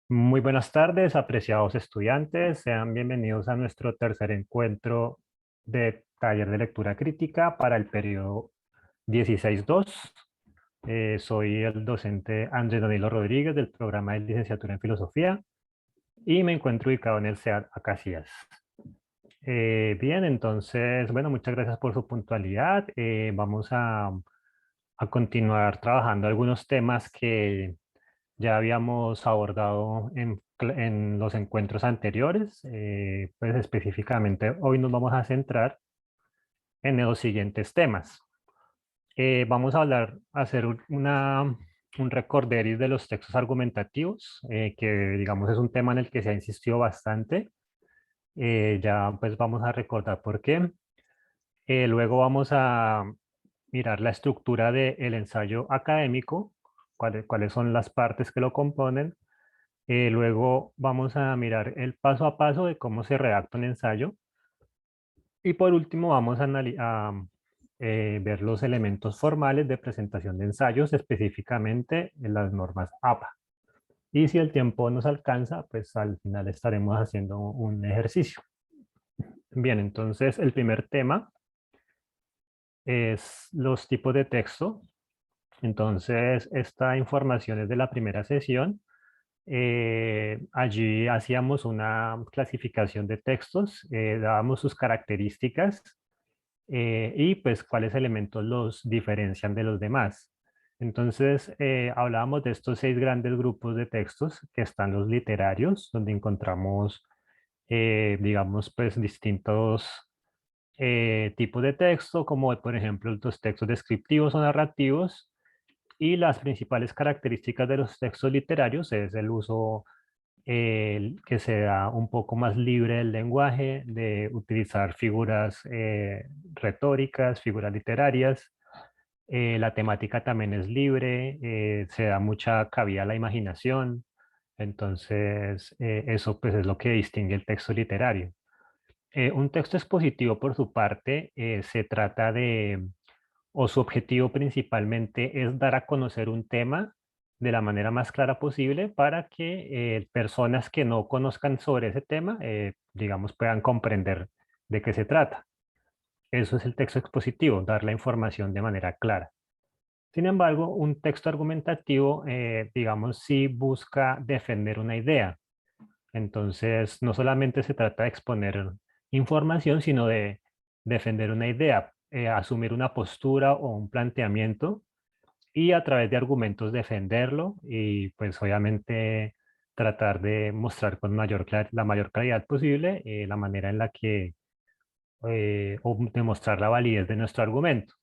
Muy buenas tardes, apreciados estudiantes. Sean bienvenidos a nuestro tercer encuentro de taller de lectura crítica para el periodo 16-2. Soy el docente Andrés Danilo Rodríguez del programa de licenciatura en filosofía y me encuentro ubicado en el CEAD Acacias. Bien, entonces, bueno, muchas gracias por su puntualidad. Vamos a continuar trabajando algunos temas que ya habíamos abordado en los encuentros anteriores. Pues específicamente hoy nos vamos a centrar en los siguientes temas. Vamos a hacer un recorderis de los textos argumentativos, que digamos es un tema en el que se ha insistido bastante. Ya pues vamos a recordar por qué. Luego vamos a mirar la estructura del ensayo académico, cuáles son las partes que lo componen. Luego vamos a mirar el paso a paso de cómo se redacta un ensayo. Y por último vamos a ver los elementos formales de presentación de ensayos, específicamente en las normas APA. Y si el tiempo nos alcanza, pues al final estaremos haciendo un ejercicio. Bien, entonces el primer tema es los tipos de texto. Entonces, esta información es de la primera sesión. Allí hacíamos una clasificación de textos, dábamos sus características y pues cuáles elementos los diferencian de los demás. Entonces, hablábamos de estos 6 grandes grupos de textos que están los literarios, donde encontramos, digamos, pues distintos tipos de texto, como por ejemplo los textos descriptivos o narrativos, y las principales características de los textos literarios es el uso que se da un poco más libre del lenguaje, de utilizar figuras retóricas, figuras literarias. La temática también es libre, se da mucha cabida a la imaginación. Entonces, eso pues es lo que distingue el texto literario. Un texto expositivo, por su parte, se trata de, o su objetivo principalmente es dar a conocer un tema de la manera más clara posible para que personas que no conozcan sobre ese tema, digamos, puedan comprender de qué se trata. Eso es el texto expositivo, dar la información de manera clara. Sin embargo, un texto argumentativo, digamos, sí busca defender una idea. Entonces, no solamente se trata de exponer información, sino de defender una idea, asumir una postura o un planteamiento y a través de argumentos defenderlo y pues obviamente tratar de mostrar con la mayor claridad posible la manera en la que, o demostrar la validez de nuestro argumento.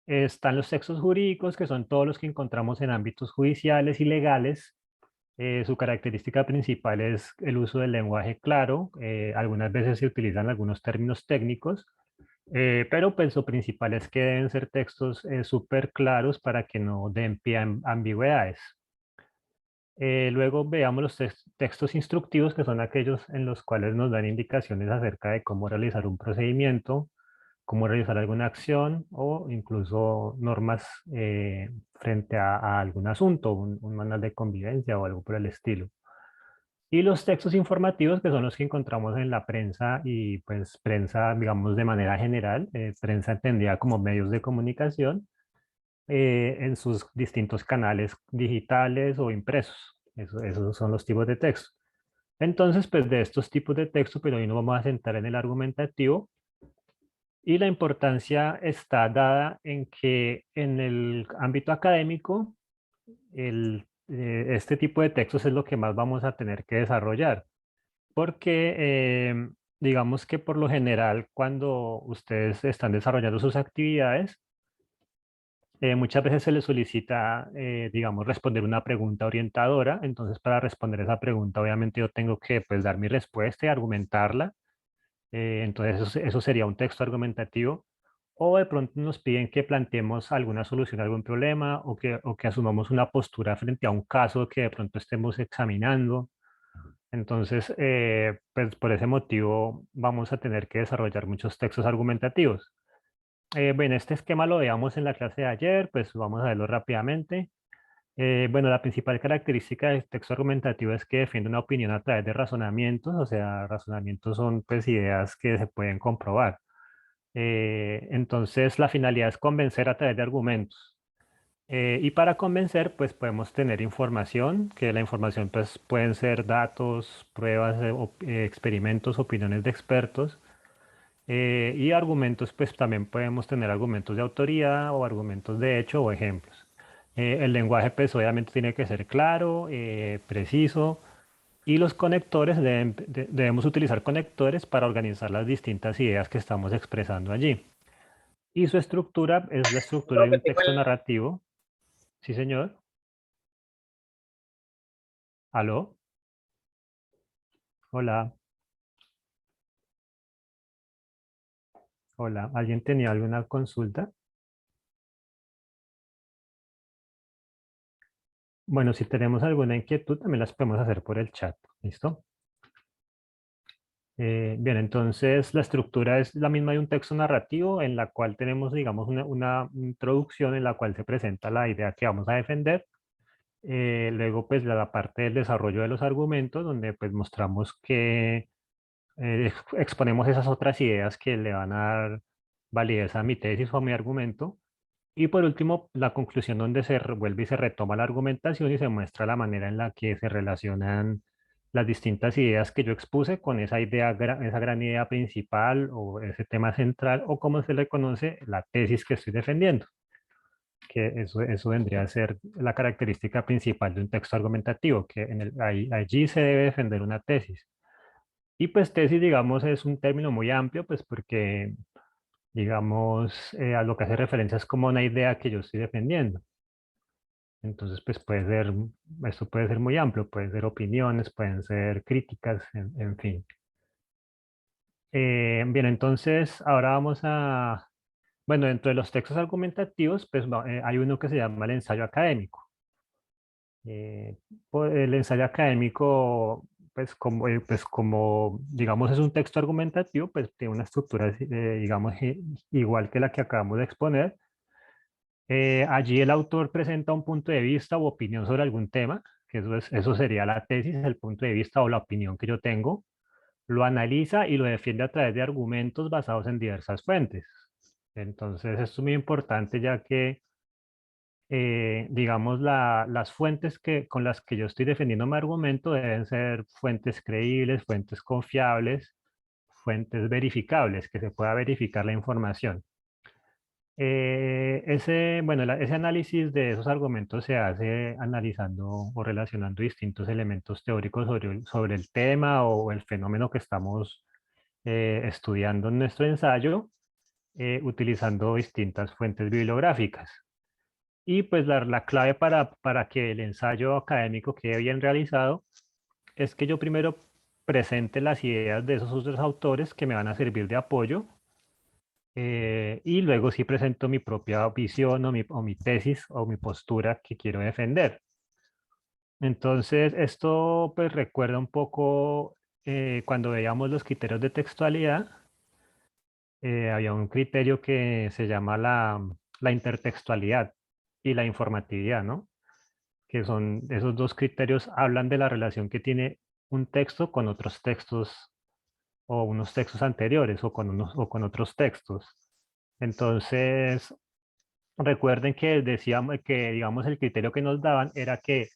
Están los textos jurídicos, que son todos los que encontramos en ámbitos judiciales y legales. Su característica principal es el uso del lenguaje claro. Algunas veces se utilizan algunos términos técnicos, pero pues lo principal es que deben ser textos súper claros para que no den pie a ambigüedades. Luego veamos los textos instructivos, que son aquellos en los cuales nos dan indicaciones acerca de cómo realizar un procedimiento, cómo realizar alguna acción o incluso normas frente a algún asunto, un manual de convivencia o algo por el estilo. Y los textos informativos, que son los que encontramos en la prensa y pues prensa, digamos, de manera general, prensa entendida como medios de comunicación, en sus distintos canales digitales o impresos. Esos son los tipos de texto. Entonces, pues de estos tipos de texto, pero hoy nos vamos a centrar en el argumentativo y la importancia está dada en que en el ámbito académico, este tipo de textos es lo que más vamos a tener que desarrollar, porque digamos que por lo general cuando ustedes están desarrollando sus actividades, muchas veces se les solicita, digamos, responder una pregunta orientadora. Entonces, para responder esa pregunta, obviamente yo tengo que pues, dar mi respuesta y argumentarla. Entonces, eso sería un texto argumentativo. O de pronto nos piden que planteemos alguna solución a algún problema o que asumamos una postura frente a un caso que de pronto estemos examinando. Entonces, pues por ese motivo vamos a tener que desarrollar muchos textos argumentativos. Bueno, este esquema lo veamos en la clase de ayer, pues vamos a verlo rápidamente. Bueno, la principal característica del texto argumentativo es que defiende una opinión a través de razonamientos, o sea, razonamientos son pues ideas que se pueden comprobar. Entonces, la finalidad es convencer a través de argumentos. Y para convencer, pues podemos tener información, que la información pues pueden ser datos, pruebas, experimentos, opiniones de expertos. Y argumentos, pues también podemos tener argumentos de autoría o argumentos de hecho o ejemplos. El lenguaje, pues obviamente tiene que ser claro, preciso, y los conectores debemos utilizar conectores para organizar las distintas ideas que estamos expresando allí. Y su estructura es la estructura ¿Puedo de un repetir texto narrativo. Sí, señor. ¿Aló? Hola. Hola. ¿Alguien tenía alguna consulta? Bueno, si tenemos alguna inquietud, también las podemos hacer por el chat. ¿Listo? Bien, entonces la estructura es la misma de un texto narrativo en la cual tenemos, digamos, una introducción en la cual se presenta la idea que vamos a defender. Luego, pues, la parte del desarrollo de los argumentos, donde pues mostramos que exponemos esas otras ideas que le van a dar validez a mi tesis o a mi argumento. Y por último, la conclusión donde se vuelve y se retoma la argumentación y se muestra la manera en la que se relacionan las distintas ideas que yo expuse con esa idea, esa gran idea principal o ese tema central o como se le conoce, la tesis que estoy defendiendo, que eso vendría a ser la característica principal de un texto argumentativo, que allí se debe defender una tesis. Y pues tesis, digamos, es un término muy amplio, pues porque digamos, a lo que hace referencia es como una idea que yo estoy defendiendo. Entonces, pues puede ser, esto puede ser muy amplio, pueden ser opiniones, pueden ser críticas, en fin. Bien, entonces ahora vamos a, bueno, dentro de los textos argumentativos, pues hay uno que se llama el ensayo académico. Eh, el ensayo académico, pues como, digamos, es un texto argumentativo, pues tiene una estructura, digamos, igual que la que acabamos de exponer. Allí el autor presenta un punto de vista u opinión sobre algún tema, que eso sería la tesis, el punto de vista o la opinión que yo tengo, lo analiza y lo defiende a través de argumentos basados en diversas fuentes. Entonces, esto es muy importante ya que, digamos, las fuentes con las que yo estoy defendiendo mi argumento deben ser fuentes creíbles, fuentes confiables, fuentes verificables, que se pueda verificar la información. Bueno, ese análisis de esos argumentos se hace analizando o relacionando distintos elementos teóricos sobre el tema o el fenómeno que estamos estudiando en nuestro ensayo, utilizando distintas fuentes bibliográficas. Y pues la clave para que el ensayo académico quede bien realizado es que yo primero presente las ideas de esos otros autores que me van a servir de apoyo, y luego sí presento mi propia visión o mi tesis o mi postura que quiero defender. Entonces, esto pues recuerda un poco cuando veíamos los criterios de textualidad, había un criterio que se llama la intertextualidad y la informatividad, ¿no? Que son esos dos criterios, hablan de la relación que tiene un texto con otros textos o unos textos anteriores o con otros textos. Entonces, recuerden que decíamos que, digamos, el criterio que nos daban era que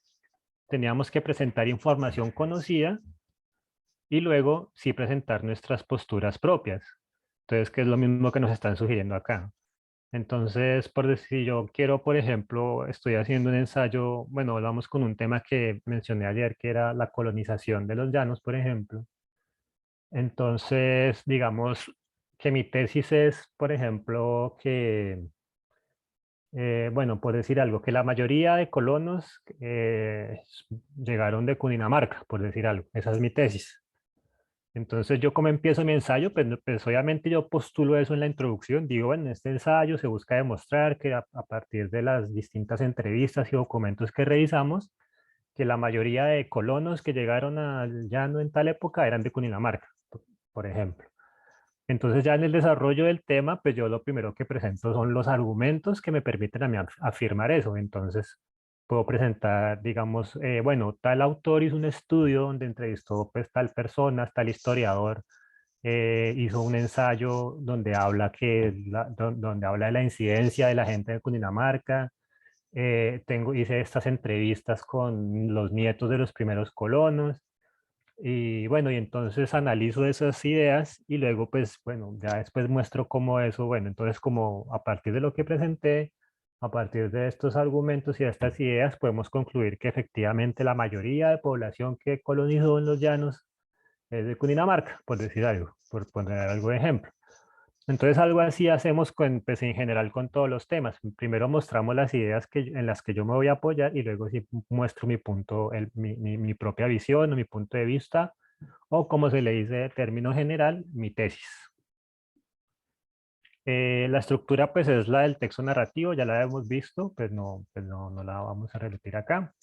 teníamos que presentar información conocida y luego sí presentar nuestras posturas propias. Entonces, que es lo mismo que nos están sugiriendo acá. Entonces, por decir, yo quiero, por ejemplo, estoy haciendo un ensayo, bueno, vamos con un tema que mencioné ayer, que era la colonización de los llanos, por ejemplo. Entonces, digamos que mi tesis es, por ejemplo, que bueno, por decir algo, que la mayoría de colonos llegaron de Cundinamarca, por decir algo. Esa es mi tesis. Entonces, yo como empiezo mi ensayo, pues, pues obviamente yo postulo eso en la introducción. Digo, bueno, en este ensayo se busca demostrar que a partir de las distintas entrevistas y documentos que revisamos, que la mayoría de colonos que llegaron al llano en tal época eran de Cundinamarca, por ejemplo. Entonces ya en el desarrollo del tema, pues yo lo primero que presento son los argumentos que me permiten a mí afirmar eso. Entonces, puedo presentar, digamos, bueno, tal autor hizo un estudio donde entrevistó pues tal persona, tal historiador, hizo un ensayo donde habla, donde habla de la incidencia de la gente de Cundinamarca. Hice estas entrevistas con los nietos de los primeros colonos. Y bueno, y entonces analizo esas ideas y luego pues bueno, ya después muestro cómo eso, bueno, entonces como a partir de lo que presenté, a partir de estos argumentos y de estas ideas, podemos concluir que efectivamente la mayoría de población que colonizó en los llanos es de Cundinamarca, por decir algo, por poner algo de ejemplo. Entonces algo así hacemos con, pues, en general con todos los temas. Primero mostramos las ideas en las que yo me voy a apoyar y luego sí muestro mi punto, mi propia visión o mi punto de vista, o como se le dice de término general, mi tesis. La estructura pues es la del texto narrativo, ya la hemos visto, pues no la vamos a repetir acá.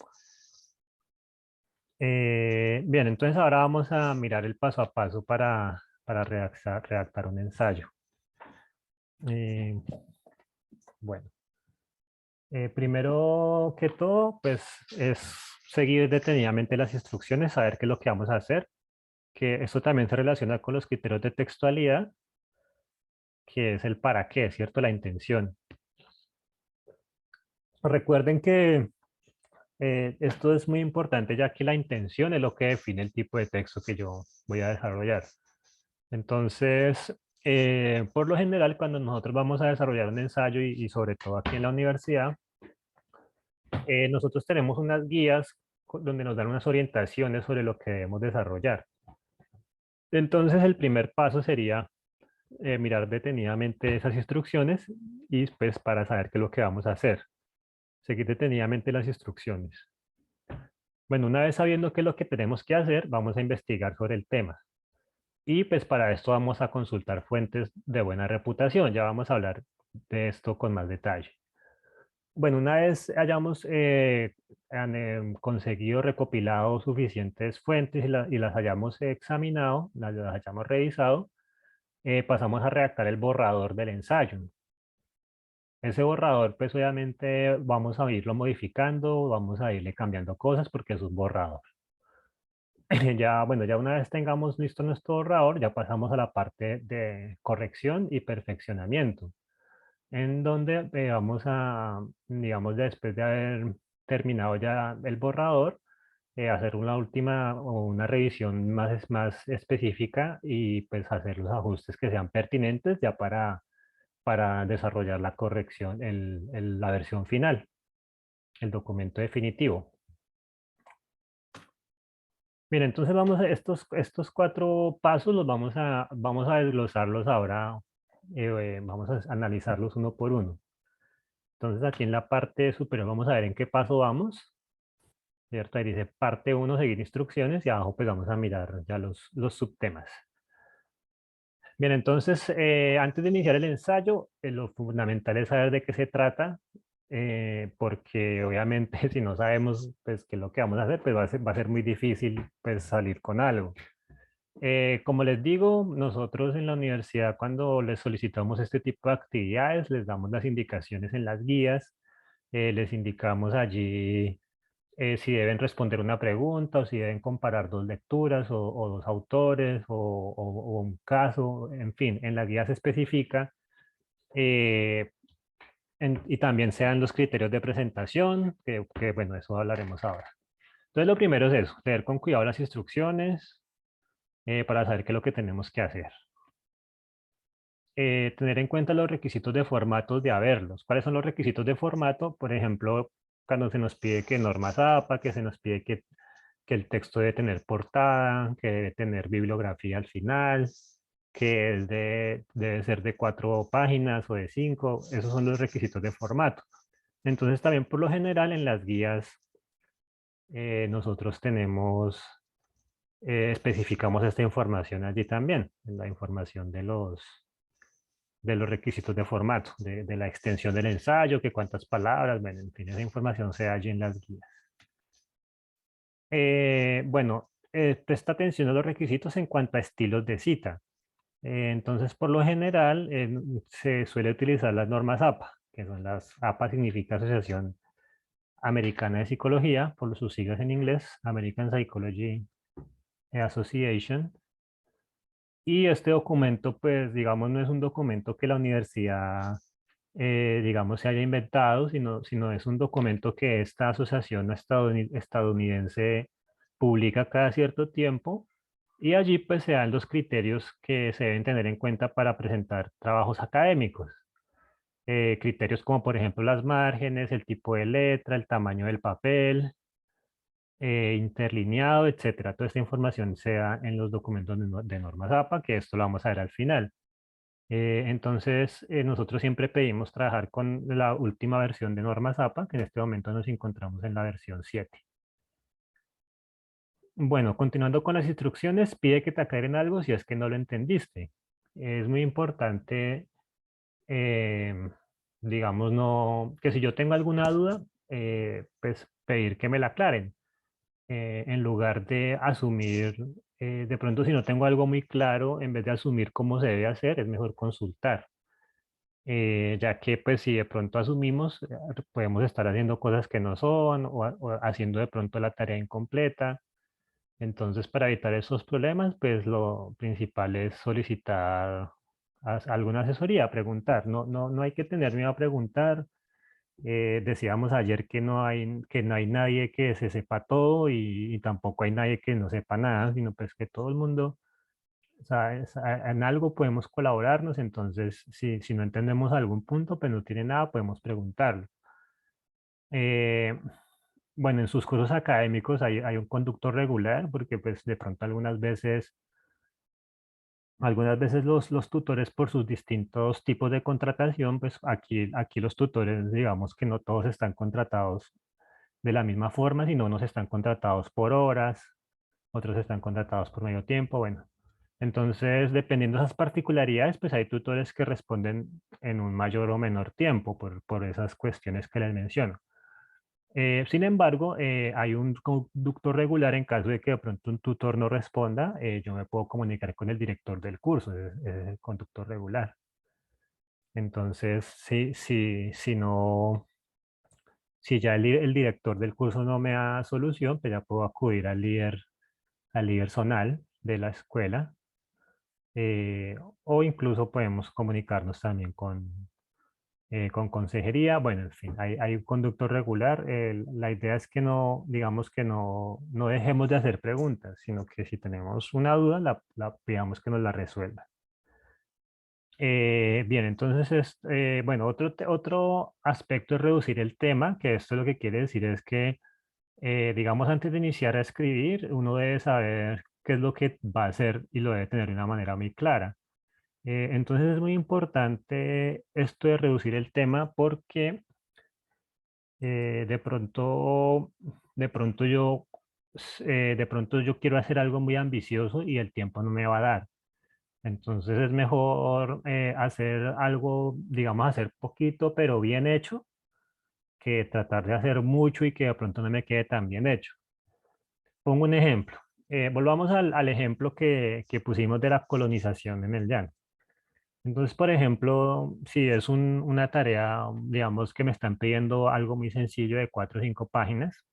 Bien, entonces ahora vamos a mirar el paso a paso para redactar un ensayo. Eh, bueno. Primero que todo, pues es seguir detenidamente las instrucciones, saber qué es lo que vamos a hacer, que esto también se relaciona con los criterios de textualidad, que es el para qué, ¿cierto? La intención. Recuerden que esto es muy importante ya que la intención es lo que define el tipo de texto que yo voy a desarrollar. Entonces, por lo general, cuando nosotros vamos a desarrollar un ensayo y sobre todo aquí en la universidad, nosotros tenemos unas guías donde nos dan unas orientaciones sobre lo que debemos desarrollar. Entonces el primer paso sería mirar detenidamente esas instrucciones y después para saber qué es lo que vamos a hacer. Seguir detenidamente las instrucciones. Bueno, una vez sabiendo qué es lo que tenemos que hacer, vamos a investigar sobre el tema. Y pues para esto vamos a consultar fuentes de buena reputación. Ya vamos a hablar de esto con más detalle. Bueno, una vez hayamos conseguido, recopilado suficientes fuentes y las hayamos examinado, las hayamos revisado, pasamos a redactar el borrador del ensayo. Ese borrador, pues obviamente vamos a irlo modificando, vamos a irle cambiando cosas porque es un borrador. Ya, bueno, ya una vez tengamos listo nuestro borrador, ya pasamos a la parte de corrección y perfeccionamiento, en donde vamos a, digamos, después de haber terminado ya el borrador, hacer una última o una revisión más específica y pues hacer los ajustes que sean pertinentes ya para desarrollar la corrección, la versión final, el documento definitivo. Mira, entonces estos 4 pasos los vamos a desglosarlos ahora, vamos a analizarlos uno por uno. Entonces aquí en la parte superior vamos a ver en qué paso vamos, ¿cierto? Ahí dice parte 1, seguir instrucciones, y abajo pues vamos a mirar ya los subtemas. Bien, entonces antes de iniciar el ensayo, lo fundamental es saber de qué se trata, porque obviamente si no sabemos pues qué es lo que vamos a hacer, pues va a ser muy difícil pues salir con algo. Como les digo, nosotros en la universidad cuando les solicitamos este tipo de actividades, les damos las indicaciones en las guías, les indicamos allí si deben responder una pregunta o si deben comparar 2 lecturas o 2 autores o un caso, en fin, en la guía se especifica eh, y también se dan los criterios de presentación, bueno, eso hablaremos ahora. Entonces lo primero es eso, leer con cuidado las instrucciones para saber qué es lo que tenemos que hacer. Tener en cuenta los requisitos de formatos de haberlos. ¿Cuáles son los requisitos de formato? Por ejemplo, cuando se nos pide que normas APA, que se nos pide que el texto debe tener portada, que debe tener bibliografía al final, que debe ser de 4 páginas o de 5. Esos son los requisitos de formato. Entonces también por lo general en las guías nosotros especificamos esta información allí también, en la información de los requisitos de formato, de la extensión del ensayo, que cuántas palabras, bueno, en fin, esa información se halla en las guías. Bueno, presta atención a los requisitos en cuanto a estilos de cita. Entonces, por lo general, se suele utilizar las normas APA, que son las APA significa Asociación Americana de Psicología, por sus siglas en inglés, American Psychology Association. Y este documento, pues, digamos, no es un documento que la universidad, digamos, se haya inventado, sino es un documento que esta asociación estadounidense publica cada cierto tiempo, y allí, pues, se dan los criterios que se deben tener en cuenta para presentar trabajos académicos. Criterios como, por ejemplo, las márgenes, el tipo de letra, el tamaño del papel, interlineado, etcétera. Toda esta información se da en los documentos de normas APA, que esto lo vamos a ver al final. Entonces, nosotros siempre pedimos trabajar con la última versión de normas APA, que en este momento nos encontramos en la versión 7. Bueno, continuando con las instrucciones, pide que te aclaren algo si es que no lo entendiste. Es muy importante, eh, digamos, no, que si yo tengo alguna duda, pues pedir que me la aclaren. En lugar de asumir, de pronto si no tengo algo muy claro, en vez de asumir cómo se debe hacer, es mejor consultar. Ya que pues si de pronto asumimos, podemos estar haciendo cosas que no son o haciendo de pronto la tarea incompleta. Entonces, para evitar esos problemas, pues lo principal es solicitar alguna asesoría, preguntar. No hay que tener miedo a preguntar. Decíamos ayer que no hay nadie que se sepa todo y tampoco hay nadie que no sepa nada, sino pues que todo el mundo, ¿sabes? En algo podemos colaborarnos, entonces si no entendemos algún punto, pues no tiene nada, podemos preguntarlo. Eh, bueno, en sus cursos académicos hay un conductor regular, porque pues de pronto algunas veces los tutores por sus distintos tipos de contratación, pues aquí los tutores, digamos que no todos están contratados de la misma forma, sino unos están contratados por horas, otros están contratados por medio tiempo, bueno. Entonces, dependiendo de esas particularidades, pues hay tutores que responden en un mayor o menor tiempo por esas cuestiones que les menciono. Sin embargo, hay un conducto regular en caso de que de pronto un tutor no responda, yo me puedo comunicar con el director del curso, es el conducto regular. Entonces, si no, si ya el director del curso no me da solución, pues ya puedo acudir al líder zonal de la escuela, eh, o incluso podemos comunicarnos también con consejería. Bueno, en fin, hay un conducto regular. La idea es que no, digamos que no dejemos de hacer preguntas, sino que si tenemos una duda, la pidamos que nos la resuelva. Bien, entonces, bueno, otro aspecto es reducir el tema, que esto lo que quiere decir es que, digamos, antes de iniciar a escribir, uno debe saber qué es lo que va a hacer y lo debe tener de una manera muy clara. Entonces es muy importante esto de reducir el tema porque de pronto de pronto yo quiero hacer algo muy ambicioso y el tiempo no me va a dar. Entonces es mejor hacer algo, digamos, hacer poquito, pero bien hecho, que tratar de hacer mucho y que de pronto no me quede tan bien hecho. Pongo un ejemplo. Volvamos al ejemplo que pusimos de la colonización en el llano. Entonces, por ejemplo, si es una tarea, digamos, que me están pidiendo algo muy sencillo de 4 o 5 páginas,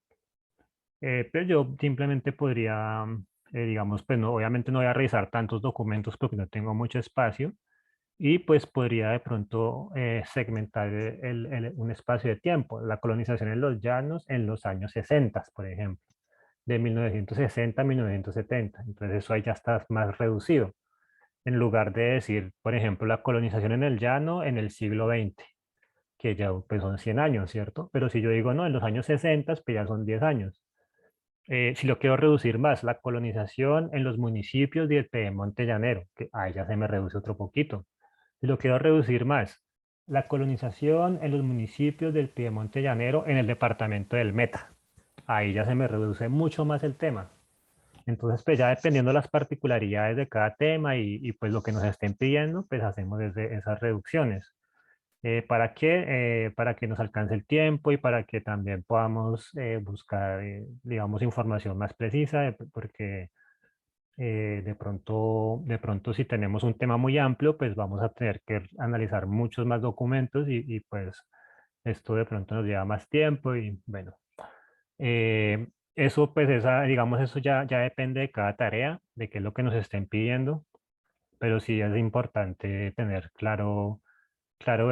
pero yo simplemente podría, digamos, pues no, obviamente no voy a revisar tantos documentos porque no tengo mucho espacio, y pues podría de pronto segmentar un espacio de tiempo, la colonización en los llanos en los años 60, por ejemplo, de 1960 a 1970. Entonces eso ahí ya está más reducido. En lugar de decir, por ejemplo, la colonización en el llano en el siglo XX, que ya pues son 100 años, ¿cierto? Pero si yo digo, no, en los años 60, pues ya son 10 años. Si lo quiero reducir más, la colonización en los municipios del Piedemonte Llanero, que ahí ya se me reduce otro poquito. Si lo quiero reducir más, la colonización en los municipios del Piedemonte Llanero en el departamento del Meta. Ahí ya se me reduce mucho más el tema. Entonces, pues ya dependiendo de las particularidades de cada tema pues lo que nos estén pidiendo, pues hacemos desde esas reducciones. ¿Para qué? Para que nos alcance el tiempo y para que también podamos buscar, digamos, información más precisa, porque de pronto si tenemos un tema muy amplio, pues vamos a tener que analizar muchos más documentos pues esto de pronto nos lleva más tiempo y bueno, Eso, pues, digamos, eso ya depende de cada tarea, de qué es lo que nos estén pidiendo, pero sí es importante tener claro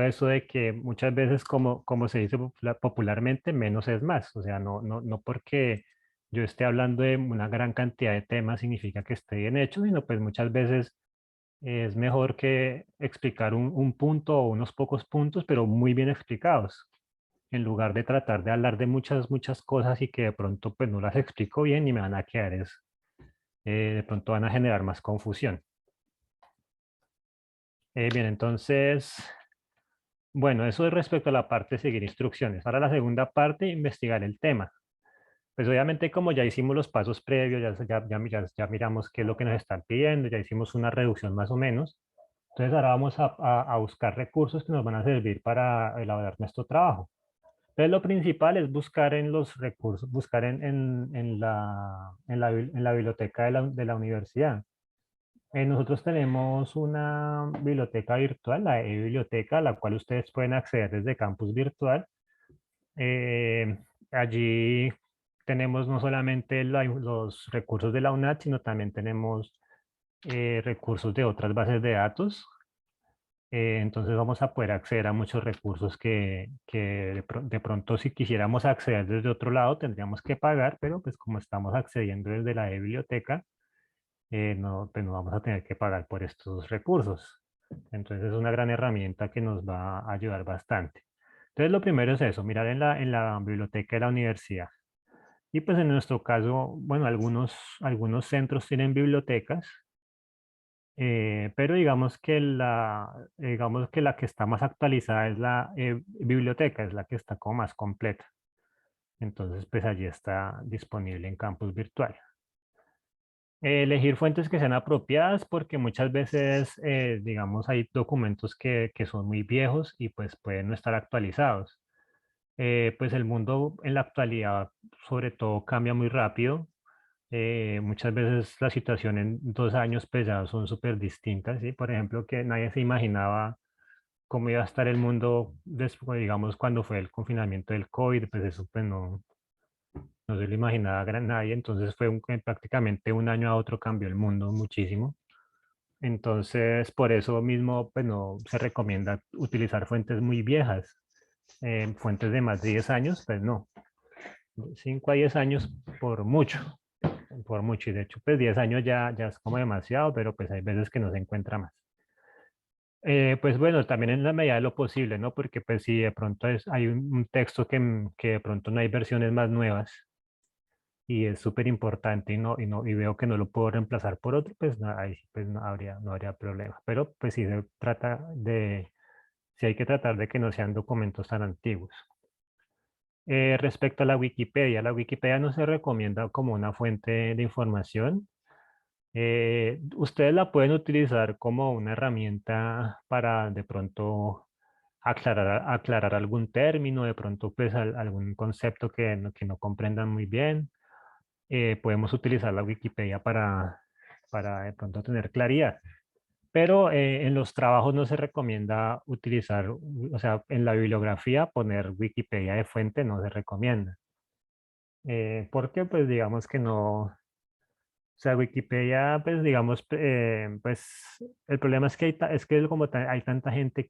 eso de que muchas veces, como se dice popularmente, menos es más. O sea, no porque yo esté hablando de una gran cantidad de temas significa que esté bien hecho, sino pues muchas veces es mejor que explicar un punto o unos pocos puntos, pero muy bien explicados, en lugar de tratar de hablar de muchas cosas y que de pronto pues no las explico bien y me van a quedar de pronto van a generar más confusión. Bien, entonces, bueno, eso es respecto a la parte de seguir instrucciones. Ahora la segunda parte, investigar el tema. Pues obviamente como ya hicimos los pasos previos, ya miramos qué es lo que nos están pidiendo, ya hicimos una reducción más o menos. Entonces ahora vamos a buscar recursos que nos van a servir para elaborar nuestro trabajo. Entonces lo principal es buscar en los recursos, buscar en la biblioteca de la universidad. Nosotros tenemos una biblioteca virtual, la e-biblioteca, a la cual ustedes pueden acceder desde Campus Virtual. Eh, Allí tenemos no solamente los recursos de la UNAD, sino también tenemos recursos de otras bases de datos. Entonces vamos a poder acceder a muchos recursos que de pronto si quisiéramos acceder desde otro lado tendríamos que pagar, pero pues como estamos accediendo desde la e-biblioteca, no, pues no vamos a tener que pagar por estos recursos. Entonces es una gran herramienta que nos va a ayudar bastante. Entonces lo primero es eso, mirar en la biblioteca de la universidad. Y pues en nuestro caso, bueno, algunos centros tienen bibliotecas, pero digamos que la que está más actualizada es la biblioteca, es la que está como más completa. Entonces pues allí está disponible en campus virtual. Elegir fuentes que sean apropiadas porque muchas veces, digamos, hay documentos que son muy viejos y pues pueden no estar actualizados. Pues el mundo en la actualidad sobre todo cambia muy rápido. Muchas veces la situación en 2 años pues ya son súper distintas, ¿sí? Por ejemplo, que nadie se imaginaba cómo iba a estar el mundo después, digamos, cuando fue el confinamiento del COVID, pues eso pues no se lo imaginaba nadie, entonces prácticamente un año a otro cambió el mundo muchísimo. Entonces, por eso mismo, pues no se recomienda utilizar fuentes muy viejas, fuentes de más de 10 años, pues no, 5 a 10 años por mucho, y de hecho, pues 10 años ya es como demasiado, pero pues hay veces que no se encuentra más. Pues bueno, también en la medida de lo posible, ¿no? Porque pues si de pronto hay un texto que de pronto no hay versiones más nuevas, y es súper importante y veo que no lo puedo reemplazar por otro, pues ahí sí, pues no habría problema. Pero pues sí se trata sí hay que tratar de que no sean documentos tan antiguos. Respecto a la Wikipedia no se recomienda como una fuente de información. Ustedes la pueden utilizar como una herramienta para de pronto aclarar algún término, de pronto pues algún concepto que no comprendan muy bien. Podemos utilizar la Wikipedia para de pronto tener claridad. Pero en los trabajos no se recomienda utilizar, o sea, en la bibliografía poner Wikipedia de fuente no se recomienda. Porque pues digamos que no, o sea, Wikipedia, pues digamos, pues el problema es que es que como hay tanta gente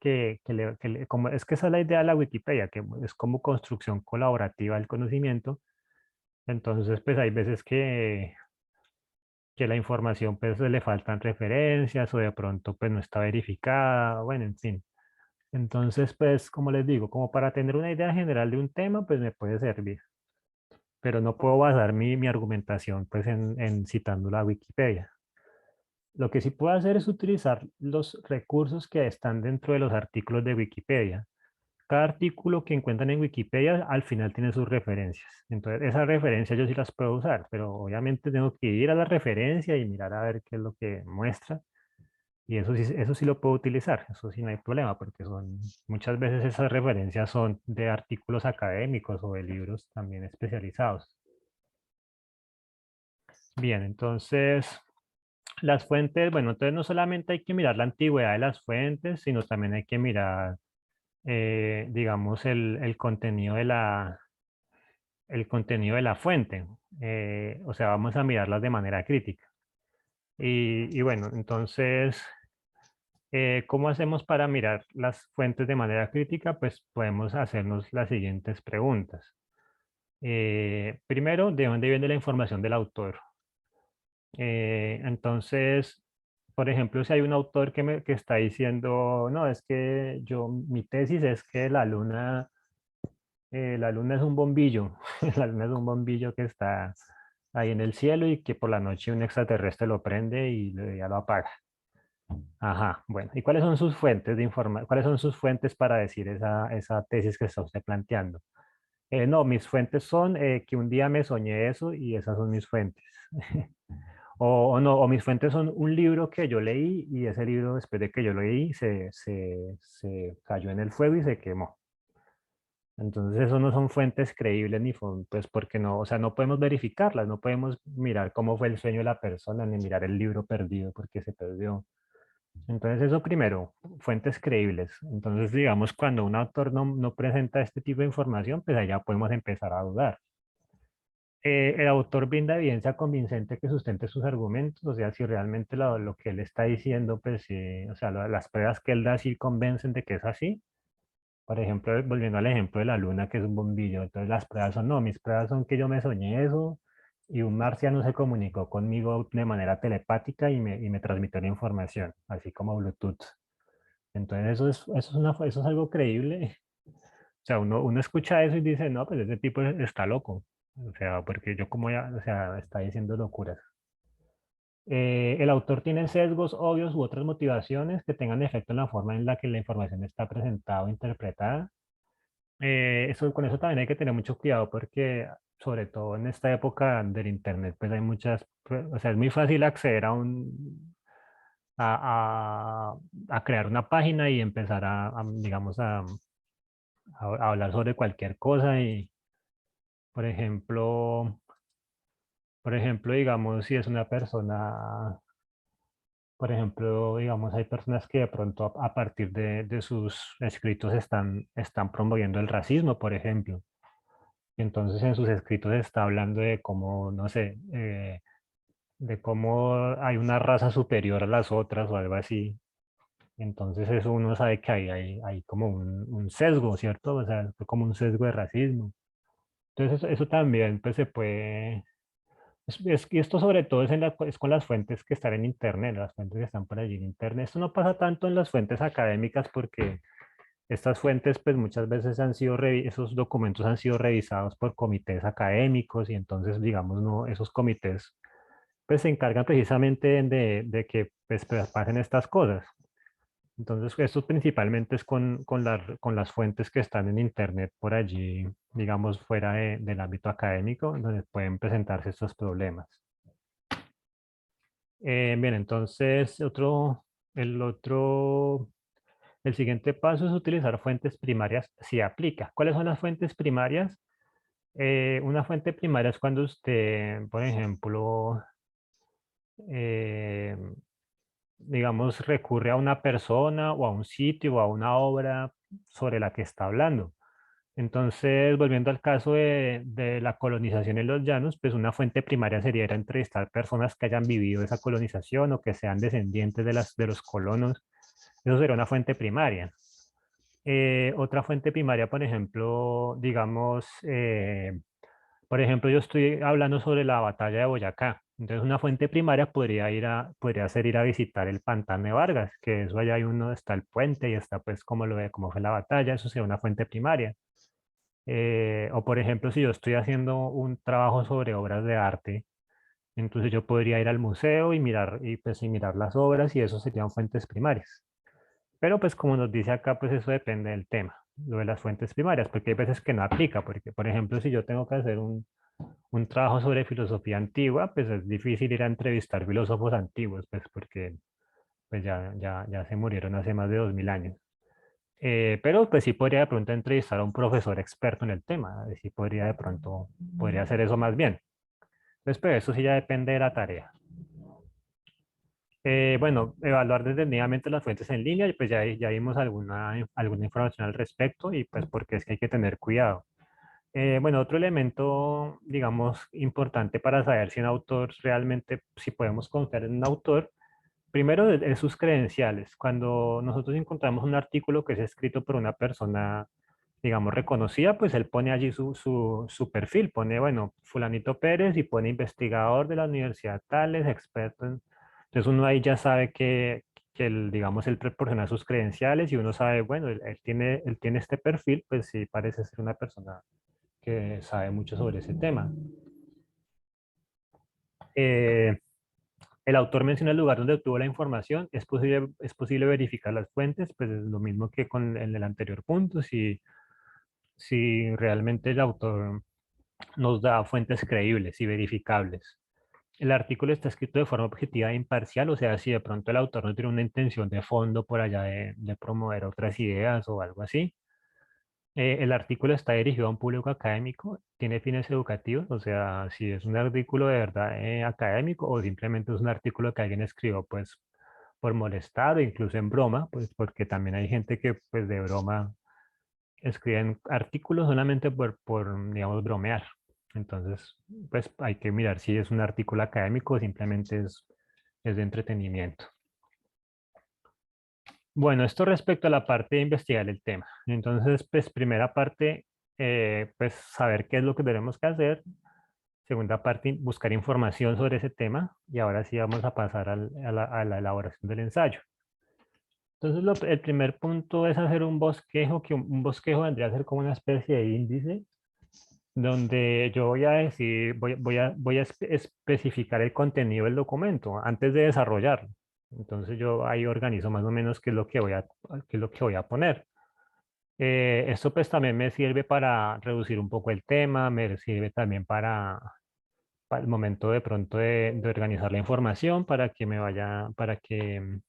como, es que esa es la idea de la Wikipedia, que es como construcción colaborativa del conocimiento. Entonces, pues hay veces que la información pues le faltan referencias o de pronto pues no está verificada, bueno, en fin. Entonces, pues como les digo, como para tener una idea general de un tema, pues me puede servir, pero no puedo basar mi argumentación pues en citando la Wikipedia. Lo que sí puedo hacer es utilizar los recursos que están dentro de los artículos de Wikipedia. Cada artículo que encuentran en Wikipedia al final tiene sus referencias. Entonces, esas referencias yo sí las puedo usar, pero obviamente tengo que ir a la referencia y mirar a ver qué es lo que muestra. Y eso sí lo puedo utilizar, eso sí no hay problema, porque muchas veces esas referencias son de artículos académicos o de libros también especializados. Bien, entonces, las fuentes, bueno, entonces no solamente hay que mirar la antigüedad de las fuentes, sino también hay que mirar, digamos, el contenido el contenido de la fuente. O sea, vamos a mirarlas de manera crítica. Y bueno, entonces, ¿cómo hacemos para mirar las fuentes de manera crítica? Pues podemos hacernos las siguientes preguntas. Primero, ¿de dónde viene la información del autor? Entonces, por ejemplo, si hay un autor que está diciendo, no, es que mi tesis es que la luna es un bombillo, la luna es un bombillo que está ahí en el cielo y que por la noche un extraterrestre lo prende y ya lo apaga. Ajá, bueno, ¿y cuáles son sus fuentes de información? ¿Cuáles son sus fuentes para decir esa tesis que está usted planteando? No, mis fuentes son que un día me soñé eso y esas son mis fuentes. O no, o mis fuentes son un libro que yo leí y ese libro después de que yo lo leí se cayó en el fuego y se quemó. Entonces eso no son fuentes creíbles ni pues porque no, o sea, no podemos verificarlas, no podemos mirar cómo fue el sueño de la persona ni mirar el libro perdido porque se perdió. Entonces eso primero, fuentes creíbles. Entonces digamos cuando un autor no presenta este tipo de información, pues allá podemos empezar a dudar. El autor brinda evidencia convincente que sustente sus argumentos, o sea, si realmente lo que él está diciendo, pues, o sea, las pruebas que él da sí convencen de que es así. Por ejemplo, volviendo al ejemplo de la luna, que es un bombillo, entonces las pruebas son, no, mis pruebas son que yo me soñé eso y un marciano se comunicó conmigo de manera telepática y me transmitió la información, así como Bluetooth. Entonces eso es algo creíble. O sea, uno escucha eso y dice, no, pues ese tipo está loco. O sea, porque yo como ya, o sea, está diciendo locuras. El autor tiene sesgos obvios u otras motivaciones que tengan efecto en la forma en la que la información está presentada o interpretada. Con eso también hay que tener mucho cuidado porque, sobre todo en esta época del internet, pues hay o sea, es muy fácil acceder a, a crear una página y empezar digamos, a hablar sobre cualquier cosa y, por ejemplo, digamos, si es una persona, por ejemplo, digamos, hay personas que de pronto a partir de sus escritos están promoviendo el racismo, por ejemplo. Y entonces en sus escritos está hablando de cómo, no sé, de cómo hay una raza superior a las otras o algo así. Entonces eso uno sabe que hay como un sesgo, ¿cierto? O sea, como un sesgo de racismo. Entonces eso también pues se puede. Y esto sobre todo es con las fuentes que están en Internet, las fuentes que están por allí en Internet. Esto no pasa tanto en las fuentes académicas porque estas fuentes pues muchas veces esos documentos han sido revisados por comités académicos y entonces digamos no, esos comités pues se encargan precisamente de que pues, pasen estas cosas. Entonces esto principalmente es con las fuentes que están en Internet por allí, digamos fuera del ámbito académico, donde pueden presentarse estos problemas. Bien, entonces el siguiente paso es utilizar fuentes primarias si aplica. ¿Cuáles son las fuentes primarias? Una fuente primaria es cuando usted, por ejemplo, eh, digamos, recurre a una persona o a un sitio o a una obra sobre la que está hablando. Entonces, volviendo al caso de la colonización en los llanos, pues una fuente primaria sería ir a entrevistar personas que hayan vivido esa colonización o que sean descendientes de los colonos. Eso sería una fuente primaria. Otra fuente primaria, por ejemplo, digamos, por ejemplo, yo estoy hablando sobre la batalla de Boyacá. Entonces, una fuente primaria podría ser ir a visitar el Pantano de Vargas, que eso allá hay uno, está el puente y está pues como cómo fue la batalla, eso sería una fuente primaria. O por ejemplo, si yo estoy haciendo un trabajo sobre obras de arte, entonces yo podría ir al museo y mirar las obras y eso serían fuentes primarias. Pero pues como nos dice acá, pues eso depende del tema, lo de las fuentes primarias, porque hay veces que no aplica, porque por ejemplo, si yo tengo que hacer un trabajo sobre filosofía antigua, pues es difícil ir a entrevistar filósofos antiguos, pues porque pues ya se murieron hace más de 2000 años. Pero pues sí podría de pronto entrevistar a un profesor experto en el tema, sí podría de pronto, podría hacer eso más bien. Entonces, pero eso sí ya depende de la tarea. Bueno, evaluar detenidamente las fuentes en línea, y pues ya vimos alguna información al respecto y pues porque es que hay que tener cuidado. Bueno, otro elemento, digamos, importante para saber si un autor realmente, si podemos confiar en un autor, primero es sus credenciales. Cuando nosotros encontramos un artículo que es escrito por una persona, digamos, reconocida, pues él pone allí su perfil, pone, bueno, fulanito Pérez y pone investigador de la universidad tales, experto en... Entonces uno ahí ya sabe que el, digamos, él proporciona sus credenciales y uno sabe, bueno, él tiene este perfil, pues sí parece ser una persona que sabe mucho sobre ese tema. Eh, el autor menciona el lugar donde obtuvo la información. Es posible verificar las fuentes, pues es lo mismo que con el anterior punto. Si realmente el autor nos da fuentes creíbles y verificables. El artículo está escrito de forma objetiva e imparcial, o sea, si de pronto el autor no tiene una intención de fondo por allá de promover otras ideas o algo así. El artículo está dirigido a un público académico, tiene fines educativos, o sea, si es un artículo de verdad académico o simplemente es un artículo que alguien escribió pues por molestar o incluso en broma, pues porque también hay gente que pues de broma escriben artículos solamente digamos, bromear. Entonces, pues hay que mirar si es un artículo académico o simplemente es de entretenimiento. Bueno, esto respecto a la parte de investigar el tema. Entonces, pues primera parte, pues saber qué es lo que tenemos que hacer. Segunda parte, buscar información sobre ese tema. Y ahora sí vamos a pasar a la elaboración del ensayo. Entonces, el primer punto es hacer un bosquejo, que un bosquejo vendría a ser como una especie de índice, donde yo voy a decir, voy a especificar el contenido del documento antes de desarrollarlo. Entonces yo ahí organizo más o menos qué es lo que qué es lo que voy a poner. Esto pues también me sirve para reducir un poco el tema, me sirve también para el momento de pronto de organizar la información, para que me vaya, para que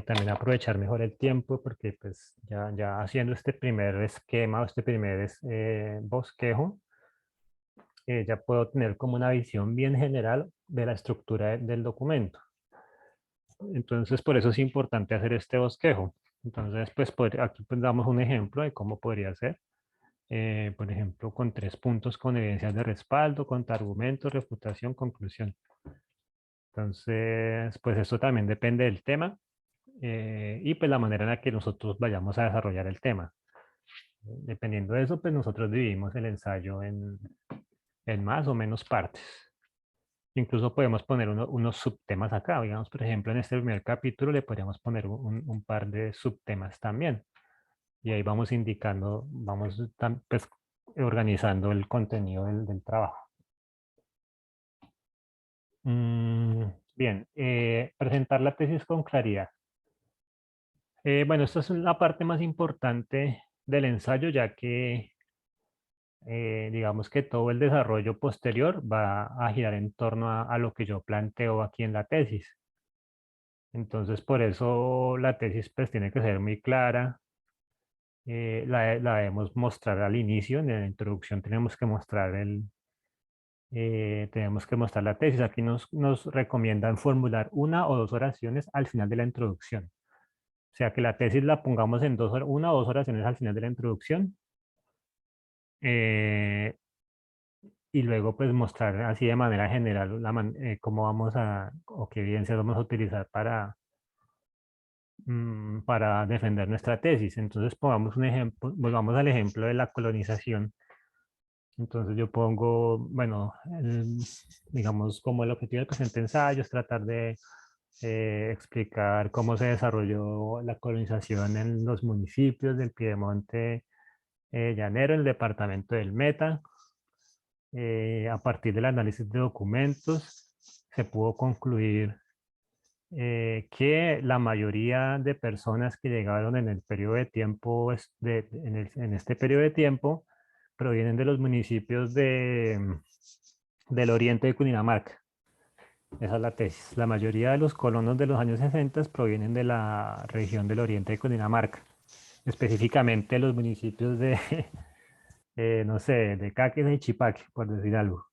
también aprovechar mejor el tiempo, porque pues ya haciendo este primer esquema o este primer bosquejo, ya puedo tener como una visión bien general de la estructura del documento. Entonces, por eso es importante hacer este bosquejo. Entonces, pues aquí pues, damos un ejemplo de cómo podría ser. Por ejemplo, con 3 puntos con evidencias de respaldo, contraargumentos, refutación, conclusión. Entonces, pues esto también depende del tema y pues la manera en la que nosotros vayamos a desarrollar el tema. Dependiendo de eso, pues nosotros dividimos el ensayo en más o menos partes. Incluso podemos poner unos subtemas acá. Digamos, por ejemplo, en este primer capítulo le podríamos poner un par de subtemas también. Y ahí vamos indicando, pues, organizando el contenido del trabajo. Bien, presentar la tesis con claridad. Bueno, esta es la parte más importante del ensayo, ya que digamos que todo el desarrollo posterior va a girar en torno a lo que yo planteo aquí en la tesis. Entonces, por eso la tesis pues tiene que ser muy clara. La debemos mostrar al inicio, en la introducción tenemos que mostrar tenemos que mostrar la tesis. Aquí nos recomiendan formular 1 o 2 oraciones al final de la introducción. O sea, que la tesis la pongamos en 1 o 2 oraciones al final de la introducción. eh, y luego pues mostrar así de manera general cómo vamos o qué evidencias vamos a utilizar para defender nuestra tesis. Entonces pongamos un ejemplo, volvamos al ejemplo de la colonización. Entonces yo pongo, bueno, digamos como el objetivo del presente ensayo es tratar de explicar cómo se desarrolló la colonización en los municipios del Piedemonte Llanero, en el departamento del Meta. A partir del análisis de documentos se pudo concluir que la mayoría de personas que llegaron en el periodo de tiempo, en este periodo de tiempo, provienen de los municipios del oriente de Cundinamarca. Esa es la tesis. La mayoría de los colonos de los años 60 provienen de la región del oriente de Cundinamarca, específicamente los municipios de, no sé, de Caquetá y Chipaque, por decir algo.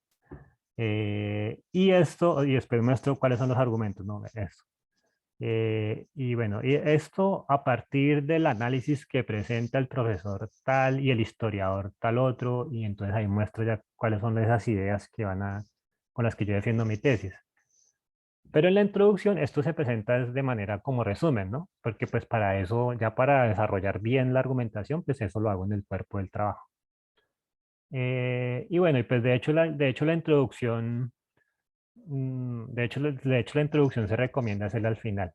Y después muestro cuáles son los argumentos, ¿no? Eso. Y bueno, y esto a partir del análisis que presenta el profesor tal y el historiador tal otro, y entonces ahí muestro ya cuáles son esas ideas que con las que yo defiendo mi tesis. Pero en la introducción esto se presenta de manera como resumen, ¿no? Porque pues para eso, ya para desarrollar bien la argumentación, pues eso lo hago en el cuerpo del trabajo. Y bueno, y pues de hecho la introducción, de hecho la introducción se recomienda hacerla al final,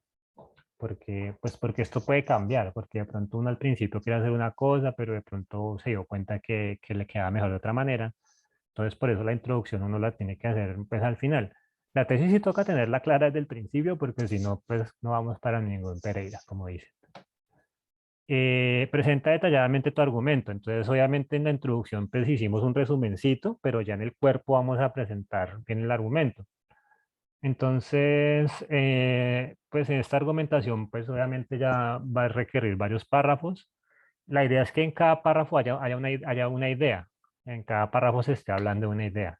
porque, pues porque esto puede cambiar, porque de pronto uno al principio quiere hacer una cosa, pero de pronto se dio cuenta que le queda mejor de otra manera. Entonces, por eso la introducción uno la tiene que hacer pues al final. La tesis sí toca tenerla clara desde el principio, porque si no, pues no vamos para ningún Pereira, como dice. Presenta detalladamente tu argumento. Entonces, obviamente en la introducción pues hicimos un resumencito, pero ya en el cuerpo vamos a presentar bien el argumento. Entonces, pues en esta argumentación, pues obviamente ya va a requerir varios párrafos. La idea es que en cada párrafo haya una idea. En cada párrafo se esté hablando de una idea,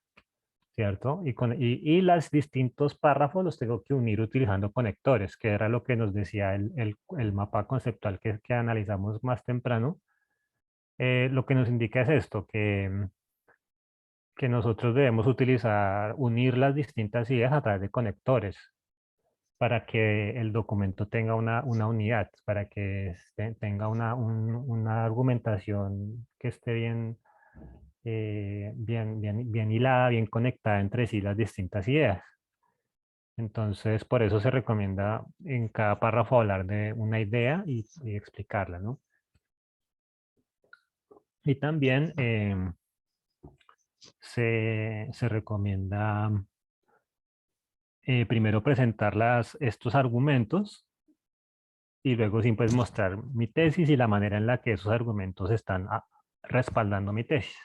¿cierto? Y los distintos párrafos los tengo que unir utilizando conectores, que era lo que nos decía el mapa conceptual que analizamos más temprano. Lo que nos indica es esto, que nosotros debemos utilizar, unir las distintas ideas a través de conectores para que el documento tenga una unidad, para que tenga una argumentación que esté bien hilada, bien conectada entre sí las distintas ideas. Entonces, por eso se recomienda en cada párrafo hablar de una idea y explicarla, ¿no? Y también se recomienda primero presentar estos argumentos y luego sí pues mostrar mi tesis y la manera en la que esos argumentos están respaldando mi tesis.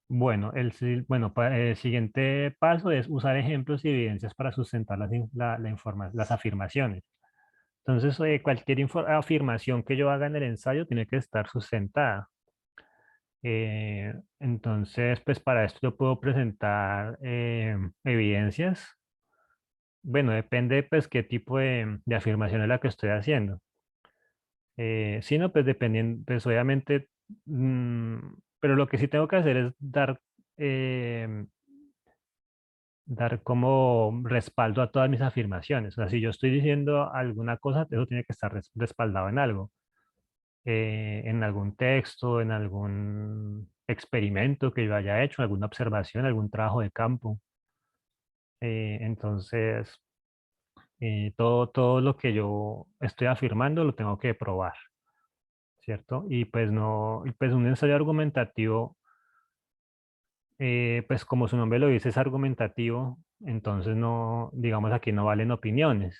Bueno, el siguiente paso es usar ejemplos y evidencias para sustentar las afirmaciones. Entonces, cualquier afirmación que yo haga en el ensayo tiene que estar sustentada. Entonces, pues para esto yo puedo presentar evidencias. Bueno, depende pues qué tipo de afirmación es la que estoy haciendo. Sí, no, pues dependiendo, pues obviamente, mm, pero lo que sí tengo que hacer es eh, dar como respaldo a todas mis afirmaciones. O sea, si yo estoy diciendo alguna cosa, eso tiene que estar respaldado en algo, en algún texto, en algún experimento que yo haya hecho, alguna observación, algún trabajo de campo. Entonces, todo lo que yo estoy afirmando lo tengo que probar, ¿cierto? Y pues no, y pues un ensayo argumentativo, pues como su nombre lo dice, es argumentativo, entonces no, digamos aquí no valen opiniones.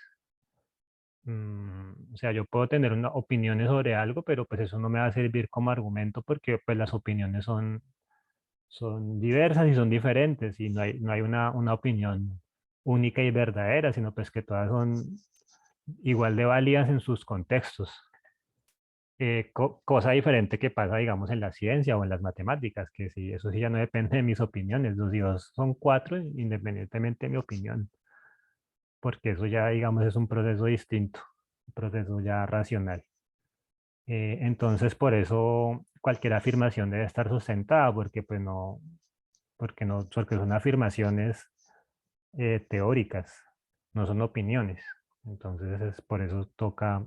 O sea, yo puedo tener opiniones sobre algo, pero pues eso no me va a servir como argumento porque pues las opiniones son diversas y son diferentes y no hay una opinión única y verdadera, sino pues que todas son igual de válidas en sus contextos. Cosa diferente que pasa, digamos, en la ciencia o en las matemáticas, que sí, eso sí ya no depende de mis opiniones. Los dios son cuatro independientemente de mi opinión, porque eso ya, digamos, es un proceso distinto, un proceso ya racional. Entonces, por eso cualquier afirmación debe estar sustentada, porque pues no, porque son afirmaciones teóricas, no son opiniones. Entonces, por eso toca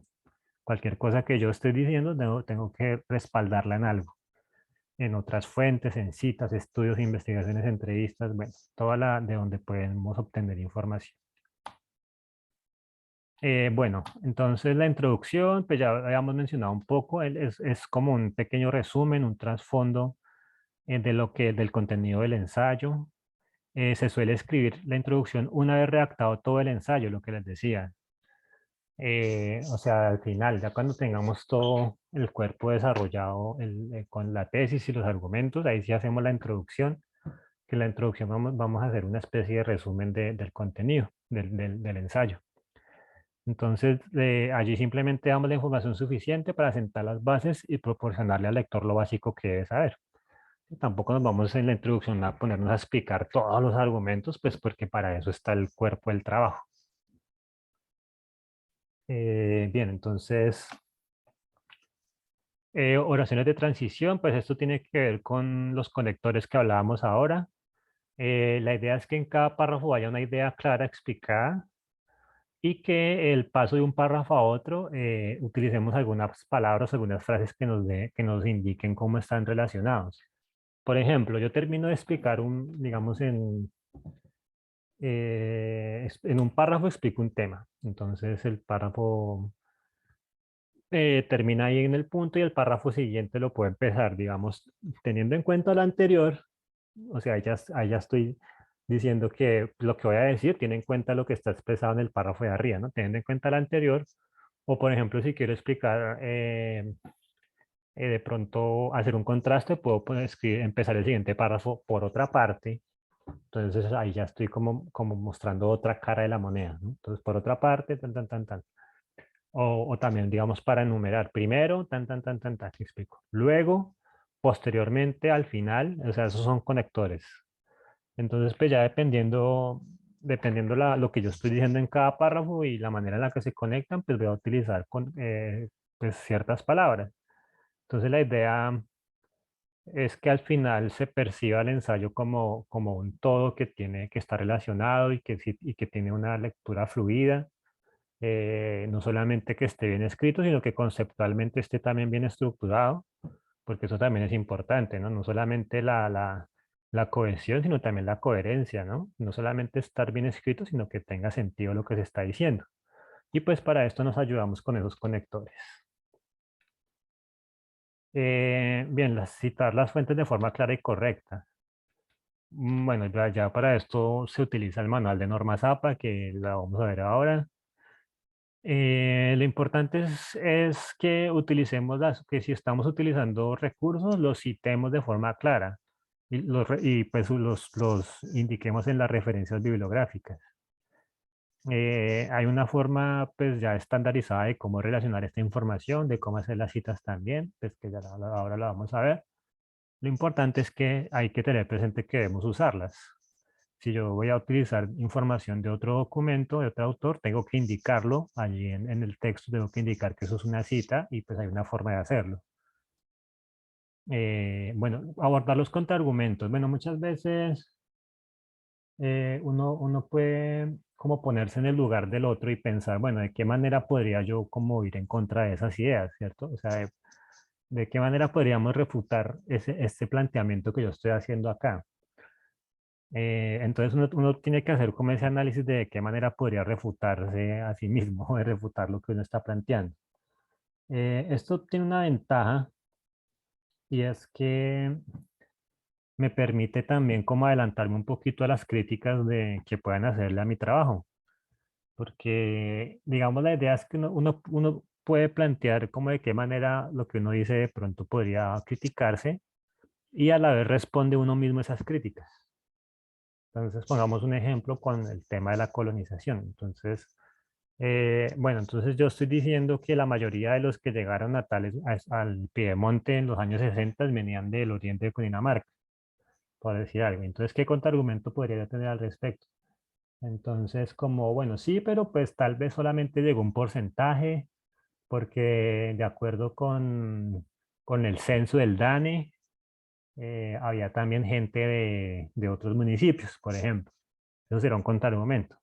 cualquier cosa que yo esté diciendo, tengo que respaldarla en algo, en otras fuentes, en citas, estudios, investigaciones, entrevistas, bueno, toda la de donde podemos obtener información. Bueno, entonces la introducción, pues ya habíamos mencionado un poco, es como un pequeño resumen, un trasfondo del contenido del ensayo. Se suele escribir la introducción una vez redactado todo el ensayo, lo que les decía. O sea, al final, ya cuando tengamos todo el cuerpo desarrollado con la tesis y los argumentos, ahí sí hacemos la introducción, que la introducción vamos a hacer una especie de resumen del contenido del ensayo. Entonces, allí simplemente damos la información suficiente para sentar las bases y proporcionarle al lector lo básico que debe saber. Tampoco nos vamos en la introducción a ponernos a explicar todos los argumentos, pues porque para eso está el cuerpo del trabajo. Bien, entonces, oraciones de transición, pues esto tiene que ver con los conectores que hablábamos ahora. La idea es que en cada párrafo haya una idea clara explicada y que el paso de un párrafo a otro utilicemos algunas palabras, algunas frases que nos indiquen cómo están relacionados. Por ejemplo, yo termino de explicar digamos, en un párrafo explico un tema. Entonces el párrafo termina ahí en el punto y el párrafo siguiente lo puedo empezar, digamos, teniendo en cuenta lo anterior. O sea, ahí ya estoy diciendo que lo que voy a decir tiene en cuenta lo que está expresado en el párrafo de arriba, ¿no? Teniendo en cuenta el anterior. O por ejemplo, si quiero explicar, de pronto hacer un contraste, puedo empezar el siguiente párrafo por otra parte. Entonces ahí ya estoy como mostrando otra cara de la moneda, ¿no? Entonces por otra parte, tan, tan, tan, tan. O también, digamos, para enumerar. Primero, tan, tan, tan, tan, tan, te explico. Luego, posteriormente, al final, o sea, esos son conectores. Entonces, pues ya dependiendo lo que yo estoy diciendo en cada párrafo y la manera en la que se conectan, pues voy a utilizar pues ciertas palabras. Entonces, la idea es que al final se perciba el ensayo como un todo que tiene que estar relacionado y que tiene una lectura fluida, no solamente que esté bien escrito, sino que conceptualmente esté también bien estructurado, porque eso también es importante, ¿no? No solamente la cohesión, sino también la coherencia, ¿no? No solamente estar bien escrito, sino que tenga sentido lo que se está diciendo. Y pues para esto nos ayudamos con esos conectores. Bien, citar las fuentes de forma clara y correcta. Bueno, ya para esto se utiliza el manual de normas APA, que la vamos a ver ahora. Lo importante es que que si estamos utilizando recursos, los citemos de forma clara y pues los indiquemos en las referencias bibliográficas. Hay una forma pues ya estandarizada de cómo relacionar esta información, de cómo hacer las citas también, pues que ya ahora la vamos a ver. Lo importante es que hay que tener presente que debemos usarlas. Si yo voy a utilizar información de otro documento, de otro autor, tengo que indicarlo allí en el texto, tengo que indicar que eso es una cita y pues hay una forma de hacerlo. Bueno, abordar los contraargumentos. Bueno, muchas veces uno puede como ponerse en el lugar del otro y pensar, bueno, ¿de qué manera podría yo como ir en contra de esas ideas, cierto? O sea, ¿de qué manera podríamos refutar este planteamiento que yo estoy haciendo acá? Entonces uno tiene que hacer como ese análisis de qué manera podría refutarse a sí mismo o de refutar lo que uno está planteando. Esto tiene una ventaja y es que me permite también como adelantarme un poquito a las críticas que puedan hacerle a mi trabajo. Porque, digamos, la idea es que uno puede plantear como de qué manera lo que uno dice de pronto podría criticarse y a la vez responde uno mismo esas críticas. Entonces, pongamos un ejemplo con el tema de la colonización. Entonces, bueno, entonces yo estoy diciendo que la mayoría de los que llegaron al Piedemonte en los años 60 venían del oriente de Cundinamarca, por decir algo. Entonces, ¿qué contraargumento podría yo tener al respecto? Entonces, como, bueno, sí, pero pues tal vez solamente llegó un porcentaje, porque de acuerdo con el censo del DANE, había también gente de otros municipios, por ejemplo. Eso será un contraargumento.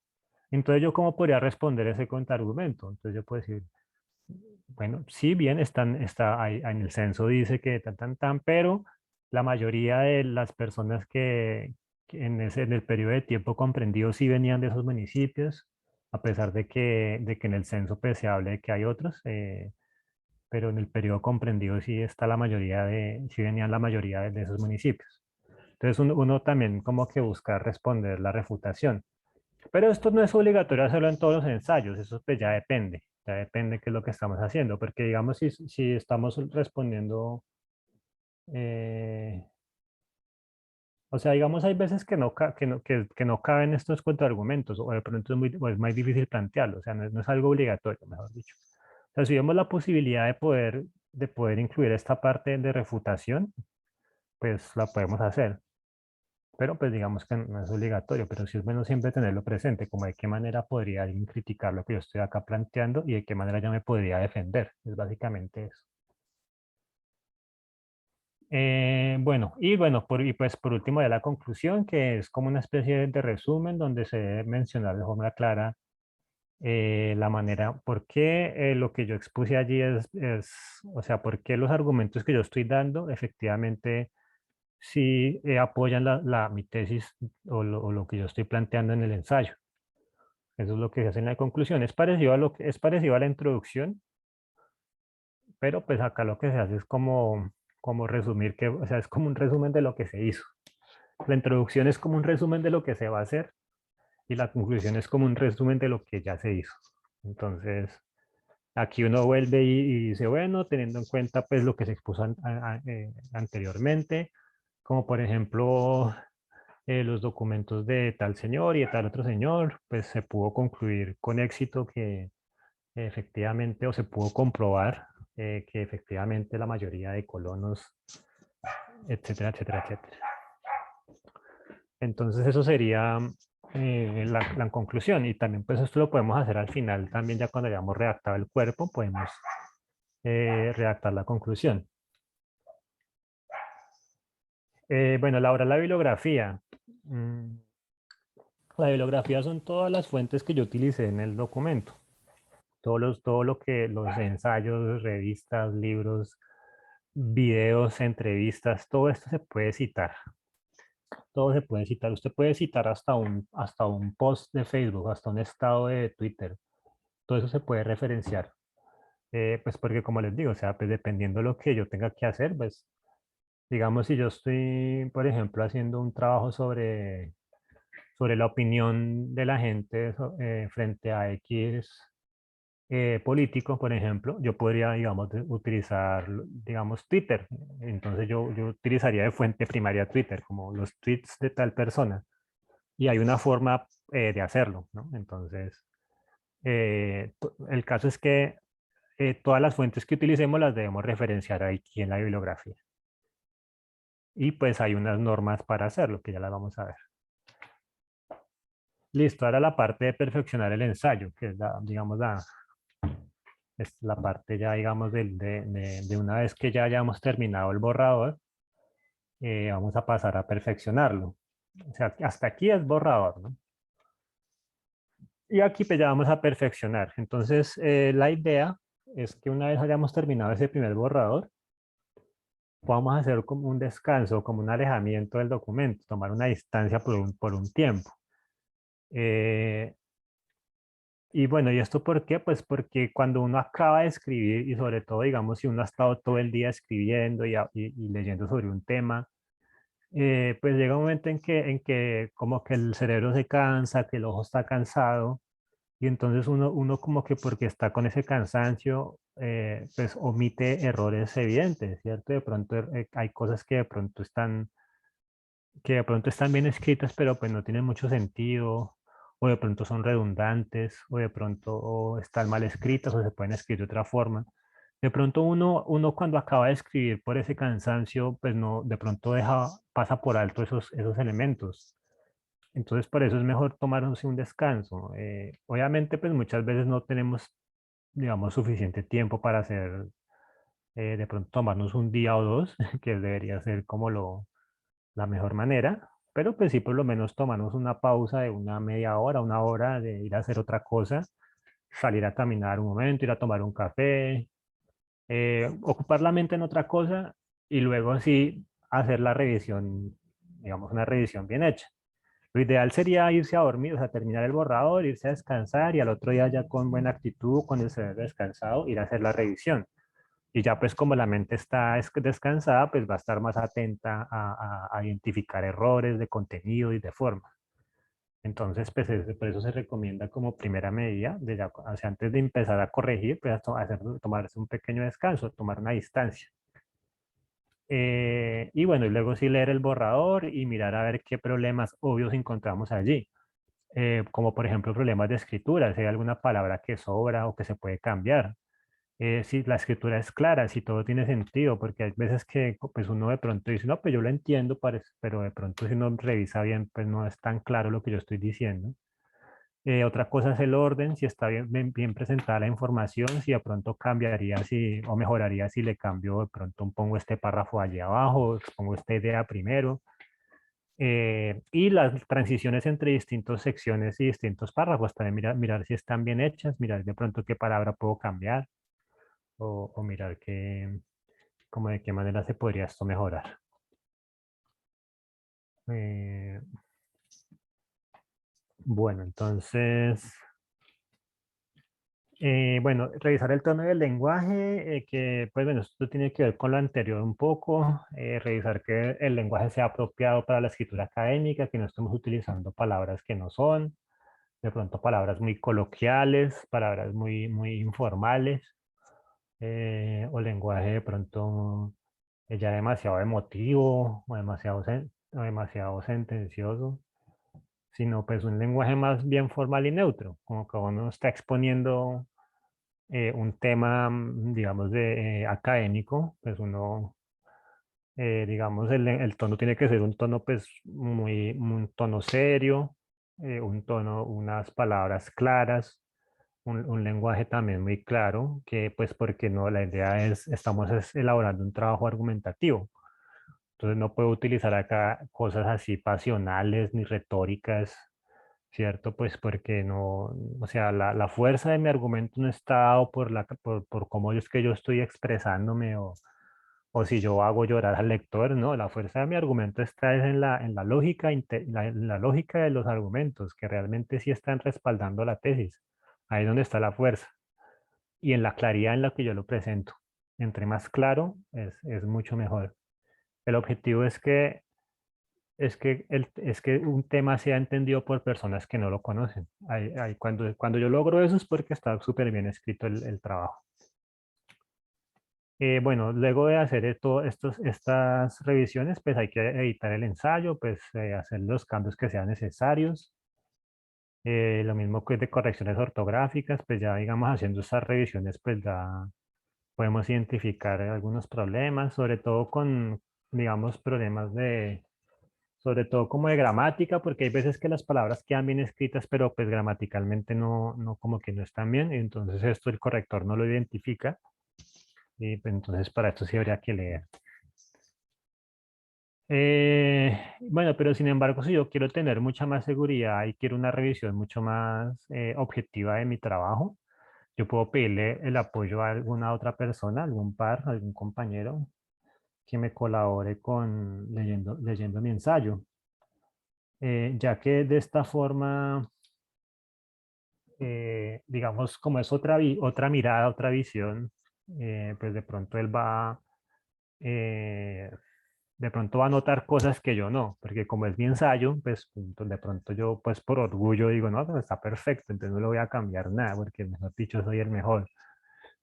Entonces, ¿yo cómo podría responder ese contraargumento? Entonces, yo puedo decir, bueno, sí, bien, en el censo dice que tan, tan, tan, pero la mayoría de las personas que en el periodo de tiempo comprendido sí venían de esos municipios, a pesar de que en el censo pues, se hable de que hay otros, pero en el periodo comprendido sí está sí venían la mayoría de esos municipios. Entonces uno también como que busca responder la refutación. Pero esto no es obligatorio hacerlo en todos los ensayos, eso pues ya depende qué es lo que estamos haciendo, porque digamos si estamos respondiendo, eh, o sea, digamos hay veces que no caben estos contraargumentos, o de pronto o es más difícil plantearlo, o sea, no es algo obligatorio, mejor dicho. O sea, si vemos la posibilidad de poder incluir esta parte de refutación, pues la podemos hacer. pero pues digamos que no es obligatorio, pero sí es bueno siempre tenerlo presente, como de qué manera podría alguien criticar lo que yo estoy acá planteando y de qué manera yo me podría defender. Es básicamente eso. Bueno, y pues por último ya la conclusión, que es como una especie de resumen donde se debe mencionar de forma clara la manera, por qué lo que yo expuse allí o sea, por qué los argumentos que yo estoy dando efectivamente sí apoyan mi tesis o lo que yo estoy planteando en el ensayo. Eso es lo que se hace en la conclusión. Es parecido a es parecido a la introducción, pero pues acá lo que se hace es como resumir que, o sea, es como un resumen de lo que se hizo. La introducción es como un resumen de lo que se va a hacer y la conclusión es como un resumen de lo que ya se hizo. Entonces, aquí uno vuelve y dice, bueno, teniendo en cuenta pues lo que se expuso anteriormente, como por ejemplo los documentos de tal señor y de tal otro señor, pues se pudo concluir con éxito que efectivamente, o se pudo comprobar que efectivamente la mayoría de colonos, etcétera, etcétera, etcétera. Entonces eso sería la conclusión y también pues esto lo podemos hacer al final, también ya cuando hayamos redactado el cuerpo, podemos redactar la conclusión. Bueno, la bibliografía. Mm, La bibliografía son todas las fuentes que yo utilicé en el documento. Todo lo que los ensayos, revistas, libros, videos, entrevistas, todo esto se puede citar. Todo se puede citar. Usted puede citar hasta un post de Facebook, hasta un estado de Twitter. Todo eso se puede referenciar. Pues porque como les digo, o sea, pues dependiendo de lo que yo tenga que hacer, pues digamos si yo estoy, por ejemplo, haciendo un trabajo sobre la opinión de la gente frente a X político, por ejemplo, yo podría, digamos, utilizar, digamos, Twitter. Entonces yo utilizaría de fuente primaria Twitter, como los tweets de tal persona. Y hay una forma de hacerlo, ¿no? Entonces, el caso es que todas las fuentes que utilicemos las debemos referenciar aquí en la bibliografía. Y pues hay unas normas para hacerlo, que ya las vamos a ver. Listo, ahora la parte de perfeccionar el ensayo, que es digamos, es la parte ya, digamos, de una vez que ya hayamos terminado el borrador, vamos a pasar a perfeccionarlo. O sea, hasta aquí es borrador, ¿no? Y aquí pues ya vamos a perfeccionar. Entonces, la idea es que una vez hayamos terminado ese primer borrador, podamos hacer como un descanso, como un alejamiento del documento, tomar una distancia por un tiempo. Eh, Y bueno, ¿y esto por qué? Pues porque cuando uno acaba de escribir y sobre todo, digamos, si uno ha estado todo el día escribiendo y leyendo sobre un tema, pues llega un momento en que como que el cerebro se cansa, que el ojo está cansado y entonces uno como que porque está con ese cansancio, pues omite errores evidentes, ¿cierto? De pronto hay cosas que de pronto están bien escritas, pero pues no tienen mucho sentido, o de pronto son redundantes, o de pronto están mal escritas, o se pueden escribir de otra forma. De pronto uno cuando acaba de escribir por ese cansancio, pues no, de pronto pasa por alto esos elementos. Entonces por eso es mejor tomarnos un descanso. Obviamente pues muchas veces no tenemos, digamos, suficiente tiempo para hacer, de pronto tomarnos un día o dos, que debería ser como la mejor manera, pero pues sí por lo menos tomarnos una pausa de una media hora, una hora de ir a hacer otra cosa, salir a caminar un momento, ir a tomar un café, ocupar la mente en otra cosa y luego sí hacer la revisión, digamos una revisión bien hecha. Lo ideal sería irse a dormir, o sea, terminar el borrador, irse a descansar y al otro día ya con buena actitud, con el cerebro descansado, ir a hacer la revisión. Y ya pues como la mente está descansada, pues va a estar más atenta a identificar errores de contenido y de forma. Entonces, pues por eso se recomienda como primera medida, o sea, antes de empezar a corregir, pues tomarse un pequeño descanso, tomar una distancia. Y bueno, y luego sí leer el borrador y mirar a ver qué problemas obvios encontramos allí. Como por ejemplo problemas de escritura, si hay alguna palabra que sobra o que se puede cambiar. si la escritura es clara, si todo tiene sentido, porque hay veces que pues uno de pronto dice, no, pues yo lo entiendo, pero de pronto si uno revisa bien, pues no es tan claro lo que yo estoy diciendo. Otra cosa es el orden, si está bien presentada la información, si de pronto cambiaría si, o mejoraría si le cambio, de pronto pongo este párrafo allí abajo, pongo esta idea primero. Y las transiciones entre distintas secciones y distintos párrafos, también mirar si están bien hechas, mirar de pronto qué palabra puedo cambiar o mirar como de qué manera se podría esto mejorar. Eh, bueno, entonces, bueno, revisar el tono del lenguaje, que pues bueno, esto tiene que ver con lo anterior un poco, revisar que el lenguaje sea apropiado para la escritura académica, que no estemos utilizando palabras que no son, de pronto palabras muy coloquiales, palabras muy informales, o lenguaje de pronto ya demasiado emotivo o demasiado sentencioso, sino pues un lenguaje más bien formal y neutro, como que uno está exponiendo un tema, digamos, académico, pues uno, digamos, el tono tiene que ser un tono pues un tono serio, un tono, unas palabras claras, un lenguaje también muy claro, que pues porque no, la idea es, elaborando un trabajo argumentativo. Entonces no puedo utilizar acá cosas así pasionales ni retóricas, ¿cierto? Pues porque no, o sea, la fuerza de mi argumento no está dado por cómo es que yo estoy expresándome o si yo hago llorar al lector, no, la fuerza de mi argumento está es en la lógica, en la lógica de los argumentos, que realmente sí están respaldando la tesis. Ahí es donde está la fuerza y en la claridad en la que yo lo presento. Entre más claro es mucho mejor. El objetivo es que un tema sea entendido por personas que no lo conocen. Cuando yo logro eso es porque está súper bien escrito el trabajo. Bueno, luego de hacer estas revisiones, pues hay que editar el ensayo, pues hacer los cambios que sean necesarios. Lo mismo que de correcciones ortográficas, pues ya digamos haciendo estas revisiones, pues ya podemos identificar algunos problemas, sobre todo con, digamos, problemas sobre todo como de gramática, porque hay veces que las palabras quedan bien escritas, pero pues gramaticalmente no como que no están bien, y entonces esto el corrector no lo identifica, y pues entonces para esto sí habría que leer. Bueno, pero sin embargo, si yo quiero tener mucha más seguridad y quiero una revisión mucho más objetiva de mi trabajo, yo puedo pedirle el apoyo a alguna otra persona, algún par, algún compañero que me colabore con leyendo mi ensayo, ya que de esta forma, digamos, como es otra mirada, otra visión, pues eh, de pronto va a notar cosas que yo no, porque como es mi ensayo, pues de pronto yo pues por orgullo digo, no, pues está perfecto, entonces no le voy a cambiar nada, porque mejor dicho soy el mejor.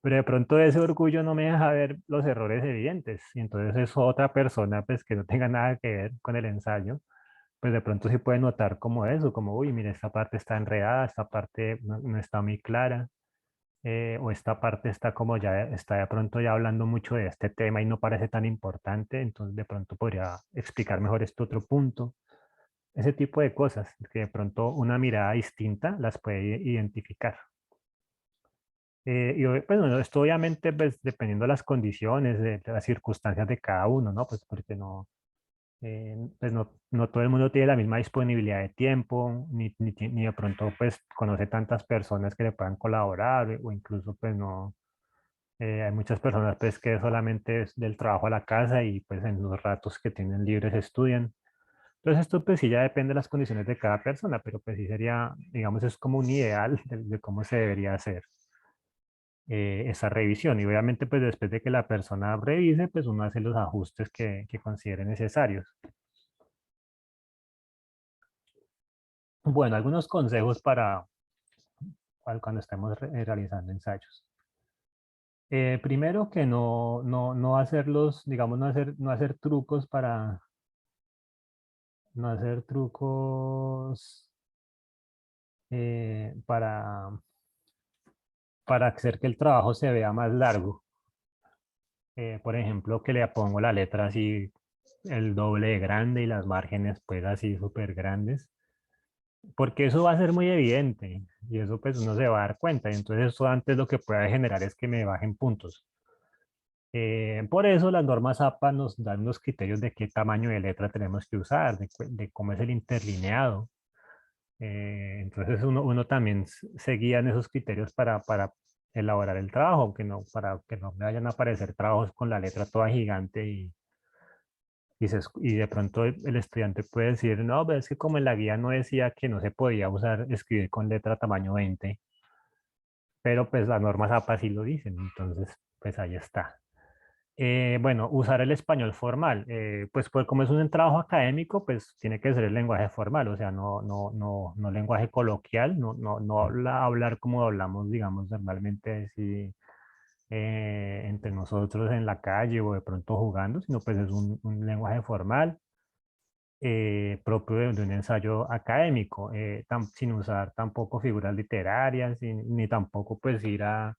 Pero de pronto ese orgullo no me deja ver los errores evidentes, y entonces es otra persona pues que no tenga nada que ver con el ensayo, pues de pronto sí puede notar como eso, como, uy, mira, esta parte está enredada, esta parte no está muy clara, o esta parte está como ya, está de pronto ya hablando mucho de este tema y no parece tan importante, entonces de pronto podría explicar mejor este otro punto. Ese tipo de cosas que de pronto una mirada distinta las puede identificar. Pues, bueno, esto obviamente pues, dependiendo de las condiciones, de las circunstancias de cada uno, ¿no? Pues porque pues no todo el mundo tiene la misma disponibilidad de tiempo, ni de pronto pues conoce tantas personas que le puedan colaborar, o incluso pues no, hay muchas personas pues que solamente es del trabajo a la casa y pues en los ratos que tienen libres estudian. Entonces esto pues sí ya depende de las condiciones de cada persona, pero pues sí sería, digamos, es como un ideal de cómo se debería hacer esa revisión. Y obviamente pues después de que la persona revise, pues uno hace los ajustes que considere necesarios. Bueno, algunos consejos para cuando estemos realizando ensayos. Primero que no hacerlos, digamos, no hacer trucos no hacer trucos para, para hacer que el trabajo se vea más largo. Por ejemplo, que le pongo la letra así el doble de grande y las márgenes pues así súper grandes, porque eso va a ser muy evidente y eso pues uno se va a dar cuenta. Y entonces eso antes lo que puede generar es que me bajen puntos. Por eso las normas APA nos dan unos criterios de qué tamaño de letra tenemos que usar, de cómo es el interlineado. Entonces uno también se guía en esos criterios para elaborar el trabajo, aunque no, para que no me vayan a aparecer trabajos con la letra toda gigante y de pronto el estudiante puede decir, no, pero es que como en la guía no decía que no se podía usar, escribir con letra tamaño 20, pero pues las normas APA sí lo dicen, entonces pues ahí está. Bueno, usar el español formal. Pues como es un trabajo académico, pues tiene que ser el lenguaje formal, o sea, no lenguaje coloquial, no hablar como hablamos, digamos, normalmente así, entre nosotros en la calle o de pronto jugando, sino pues es un lenguaje formal propio de un ensayo académico, sin usar tampoco figuras literarias, ni tampoco pues ir a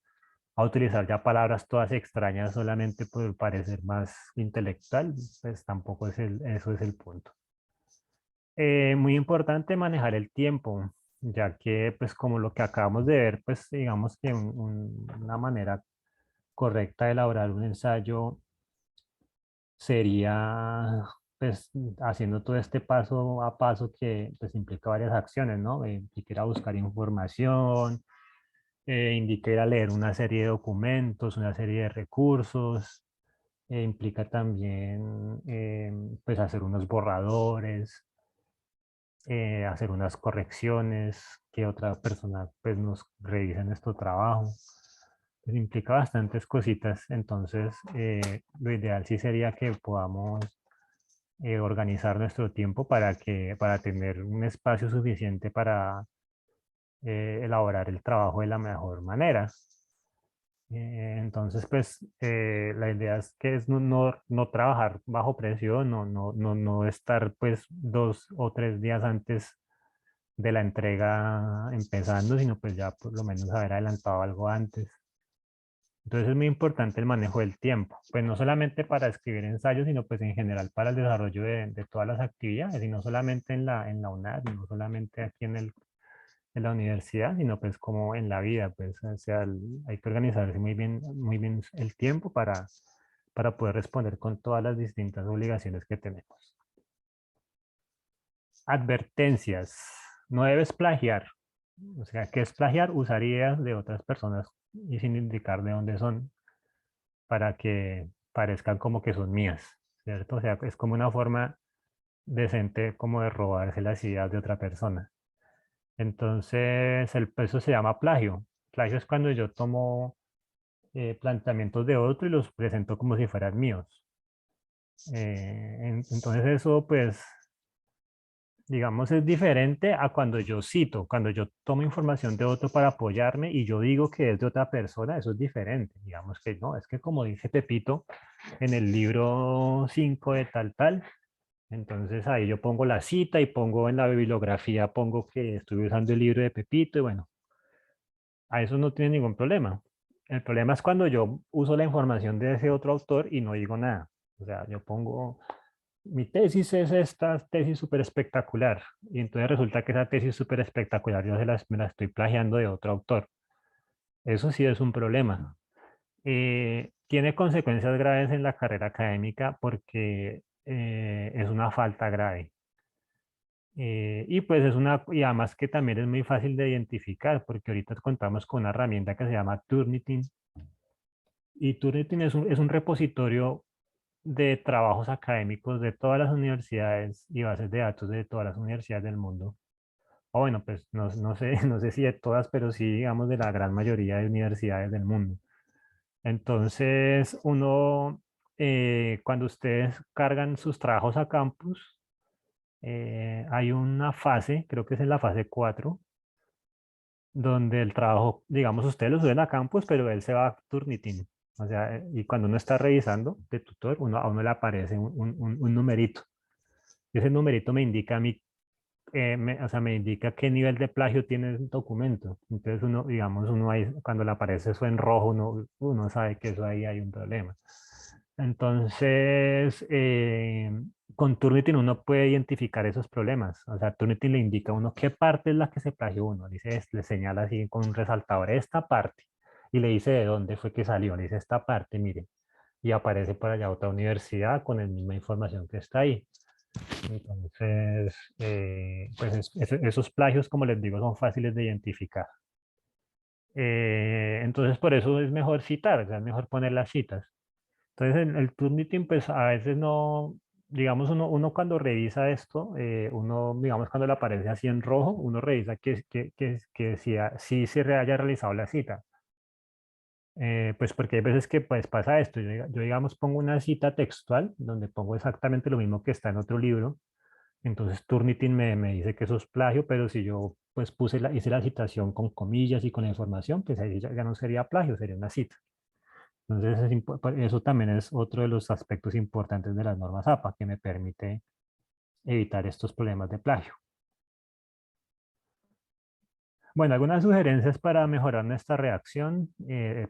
utilizar ya palabras todas extrañas solamente por parecer más intelectual, pues tampoco eso es el punto. Muy importante manejar el tiempo, ya que pues como lo que acabamos de ver, pues digamos que una manera correcta de elaborar un ensayo sería pues haciendo todo este paso a paso que pues implica varias acciones, ¿no? Implica ir a buscar información, indica ir a leer una serie de documentos, una serie de recursos, implica también pues hacer unos borradores, hacer unas correcciones, que otra persona pues nos revise nuestro trabajo. Pues implica bastantes cositas, entonces lo ideal sí sería que podamos organizar nuestro tiempo para tener un espacio suficiente para elaborar el trabajo de la mejor manera. Entonces, pues la idea es que es no trabajar bajo presión, no estar pues 2 o 3 días antes de la entrega empezando, sino pues ya por lo menos haber adelantado algo antes. Entonces es muy importante el manejo del tiempo, pues no solamente para escribir ensayos, sino pues en general para el desarrollo de todas las actividades, y no solamente en la UNAD, no solamente aquí en la universidad, sino pues como en la vida, pues o sea, hay que organizarse muy bien el tiempo para poder responder con todas las distintas obligaciones que tenemos. Advertencias. No debes plagiar. O sea, ¿qué es plagiar? Usar ideas de otras personas y sin indicar de dónde son para que parezcan como que son mías, ¿cierto? O sea, es como una forma decente como de robarse las ideas de otra persona. Entonces, eso se llama plagio. Plagio es cuando yo tomo planteamientos de otro y los presento como si fueran míos. Entonces eso, pues, digamos, es diferente a cuando yo cito, cuando yo tomo información de otro para apoyarme y yo digo que es de otra persona, eso es diferente. Digamos que no, es que como dice Pepito en el libro 5 de tal, tal, entonces ahí yo pongo la cita y pongo en la bibliografía, pongo que estoy usando el libro de Pepito y bueno, a eso no tiene ningún problema. El problema es cuando yo uso la información de ese otro autor y no digo nada. O sea, yo pongo, mi tesis es esta tesis súper espectacular. Y entonces resulta que esa tesis súper espectacular yo me la estoy plagiando de otro autor. Eso sí es un problema. Tiene consecuencias graves en la carrera académica porque es una falta grave. Y pues y además que también es muy fácil de identificar porque ahorita contamos con una herramienta que se llama Turnitin. Y Turnitin es un repositorio de trabajos académicos de todas las universidades y bases de datos de todas las universidades del mundo. O bueno, pues no sé, no sé si de todas, pero sí, digamos, de la gran mayoría de universidades del mundo. Entonces, cuando ustedes cargan sus trabajos a campus, hay una fase, creo que es en la fase 4 donde el trabajo, digamos, ustedes lo suben a campus, pero él se va a Turnitin. O sea, y cuando uno está revisando de tutor, a uno le aparece un numerito. Y ese numerito me indica a mí o sea, me indica qué nivel de plagio tiene el documento. Entonces uno, digamos, uno ahí, cuando le aparece eso en rojo, uno sabe que eso ahí hay un problema. Entonces, con Turnitin uno puede identificar esos problemas. O sea, Turnitin le indica a uno qué parte es la que se plagió uno. Dice, le señala así con un resaltador esta parte y le dice de dónde fue que salió. Le dice esta parte, mire, y aparece por allá otra universidad con la misma información que está ahí. Entonces, pues esos plagios, como les digo, son fáciles de identificar. Entonces, por eso es mejor citar, o sea, es mejor poner las citas. Entonces, el Turnitin, pues a veces no, digamos, uno cuando revisa esto, uno, digamos, cuando le aparece así en rojo, uno revisa que si se haya realizado la cita. Pues porque hay veces que pues pasa esto, yo digamos pongo una cita textual donde pongo exactamente lo mismo que está en otro libro, entonces Turnitin me dice que eso es plagio, pero si yo pues hice la citación con comillas y con la información, pues ahí ya no sería plagio, sería una cita. Entonces eso también es otro de los aspectos importantes de las normas APA que me permite evitar estos problemas de plagio. Bueno, algunas sugerencias para mejorar nuestra redacción,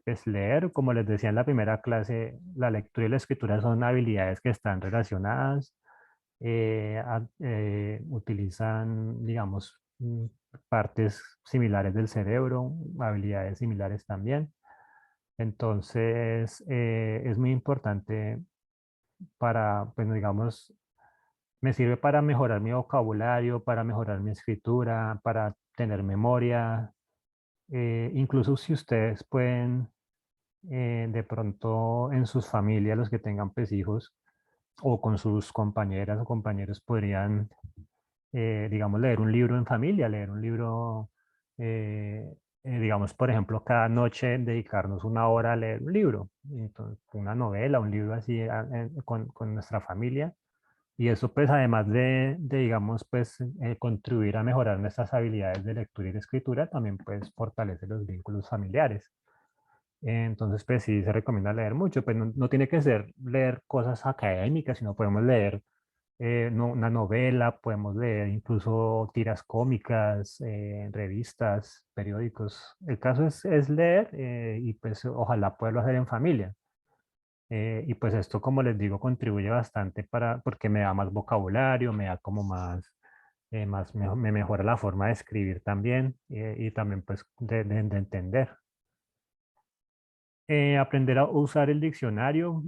pues leer, como les decía en la primera clase, la lectura y la escritura son habilidades que están relacionadas, utilizan, digamos, partes similares del cerebro, habilidades similares también. Entonces, es muy importante para, pues, digamos, me sirve para mejorar mi vocabulario, para mejorar mi escritura, para tener memoria. Incluso si ustedes pueden, de pronto en sus familias, los que tengan pues hijos, o con sus compañeras o compañeros podrían, digamos, leer un libro en familia, leer un libro, digamos, por ejemplo, cada noche dedicarnos una hora a leer un libro, entonces, una novela, un libro así con nuestra familia. Y eso pues además digamos, pues contribuir a mejorar nuestras habilidades de lectura y de escritura, también pues fortalece los vínculos familiares. Entonces, pues sí, se recomienda leer mucho, pues no tiene que ser leer cosas académicas, sino podemos leer una novela, podemos leer incluso tiras cómicas, revistas, periódicos. El caso es leer y pues ojalá poderlo hacer en familia. Y pues esto, como les digo, contribuye bastante porque me da más vocabulario, me da como más, me mejora la forma de escribir también y también pues de entender. Aprender a usar el diccionario,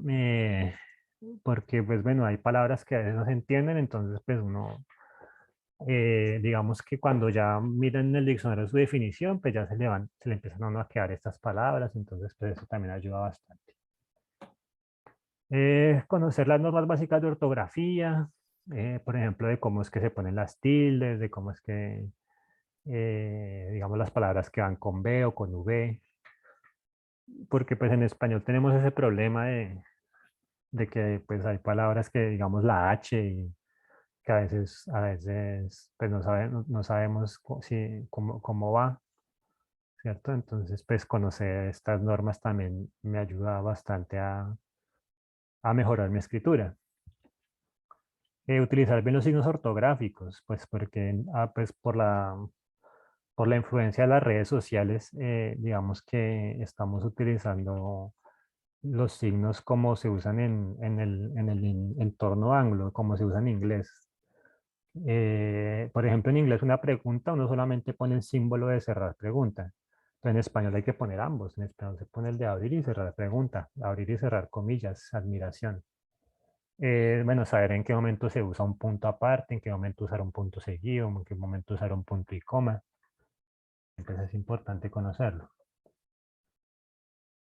porque pues bueno, hay palabras que a veces no se entienden, entonces pues uno, digamos que cuando ya miran en el diccionario su definición, pues ya se le empiezan a uno a quedar estas palabras, entonces pues eso también ayuda bastante. Conocer las normas básicas de ortografía, por ejemplo, de cómo es que se ponen las tildes, de cómo es que, digamos, las palabras que van con B o con V, porque pues en español tenemos ese problema de que pues hay palabras que, digamos, la H, y que a veces pues no sabemos cómo va, ¿cierto? Entonces, pues conocer estas normas también me ayuda bastante a mejorar mi escritura. Utilizar bien los signos ortográficos, pues porque pues por la influencia de las redes sociales, digamos que estamos utilizando los signos como se usan en el entorno anglo, como se usa en inglés. Por ejemplo, en inglés una pregunta, uno solamente pone el símbolo de cerrar pregunta. Pero en español hay que poner ambos. En español se pone el de abrir y cerrar pregunta, abrir y cerrar comillas, admiración. Bueno, saber en qué momento se usa un punto aparte, en qué momento usar un punto seguido, en qué momento usar un punto y coma. Entonces es importante conocerlo.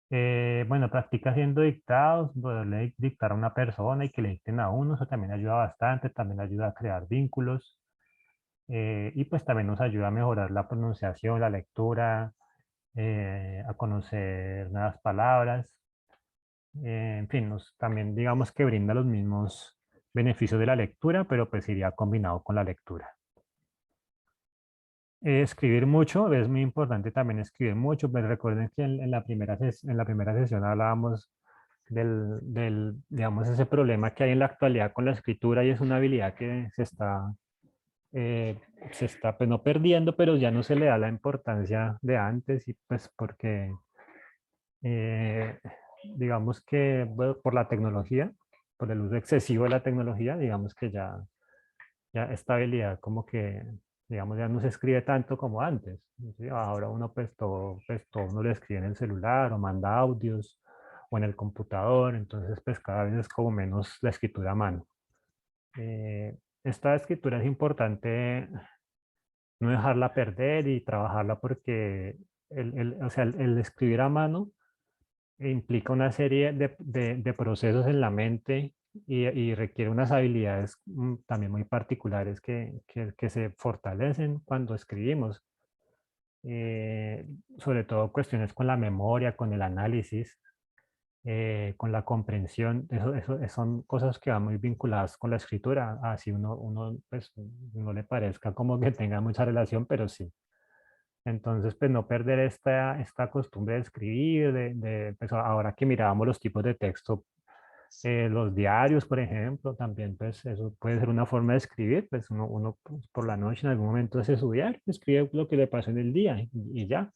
Bueno, practica haciendo dictados, poderle dictar a una persona y que le dicten a uno, eso también ayuda bastante, también ayuda a crear vínculos y pues también nos ayuda a mejorar la pronunciación, la lectura, a conocer nuevas palabras. En fin, también digamos que brinda los mismos beneficios de la lectura, pero pues iría combinado con la lectura. Escribir mucho, es muy importante también escribir mucho, pero recuerden que en la primera sesión hablábamos digamos, ese problema que hay en la actualidad con la escritura y es una habilidad que se está eh, se está pues, no perdiendo, pero ya no se le da la importancia de antes y pues porque eh, digamos que bueno, por la tecnología, por el uso excesivo de la tecnología, digamos que ya esta habilidad como que, digamos, ya no se escribe tanto como antes. ¿Sí? Ahora uno pues todo uno lo escribe en el celular o manda audios o en el computador, entonces pues cada vez es como menos la escritura a mano. Esta escritura es importante no dejarla perder y trabajarla porque o sea, el escribir a mano implica una serie de procesos en la mente y requiere unas habilidades también muy particulares que se fortalecen cuando escribimos. Eh, Sobre todo cuestiones con la memoria, con el análisis, con la comprensión. Eso son cosas que van muy vinculadas con la escritura. Así uno pues, no le parezca como que tenga mucha relación, pero sí. Entonces, pues no perder esta costumbre de escribir, pues ahora que mirábamos los tipos de texto, los diarios, por ejemplo, también pues eso puede ser una forma de escribir, pues uno pues, por la noche en algún momento hace su diario, escribe lo que le pasó en el día y ya.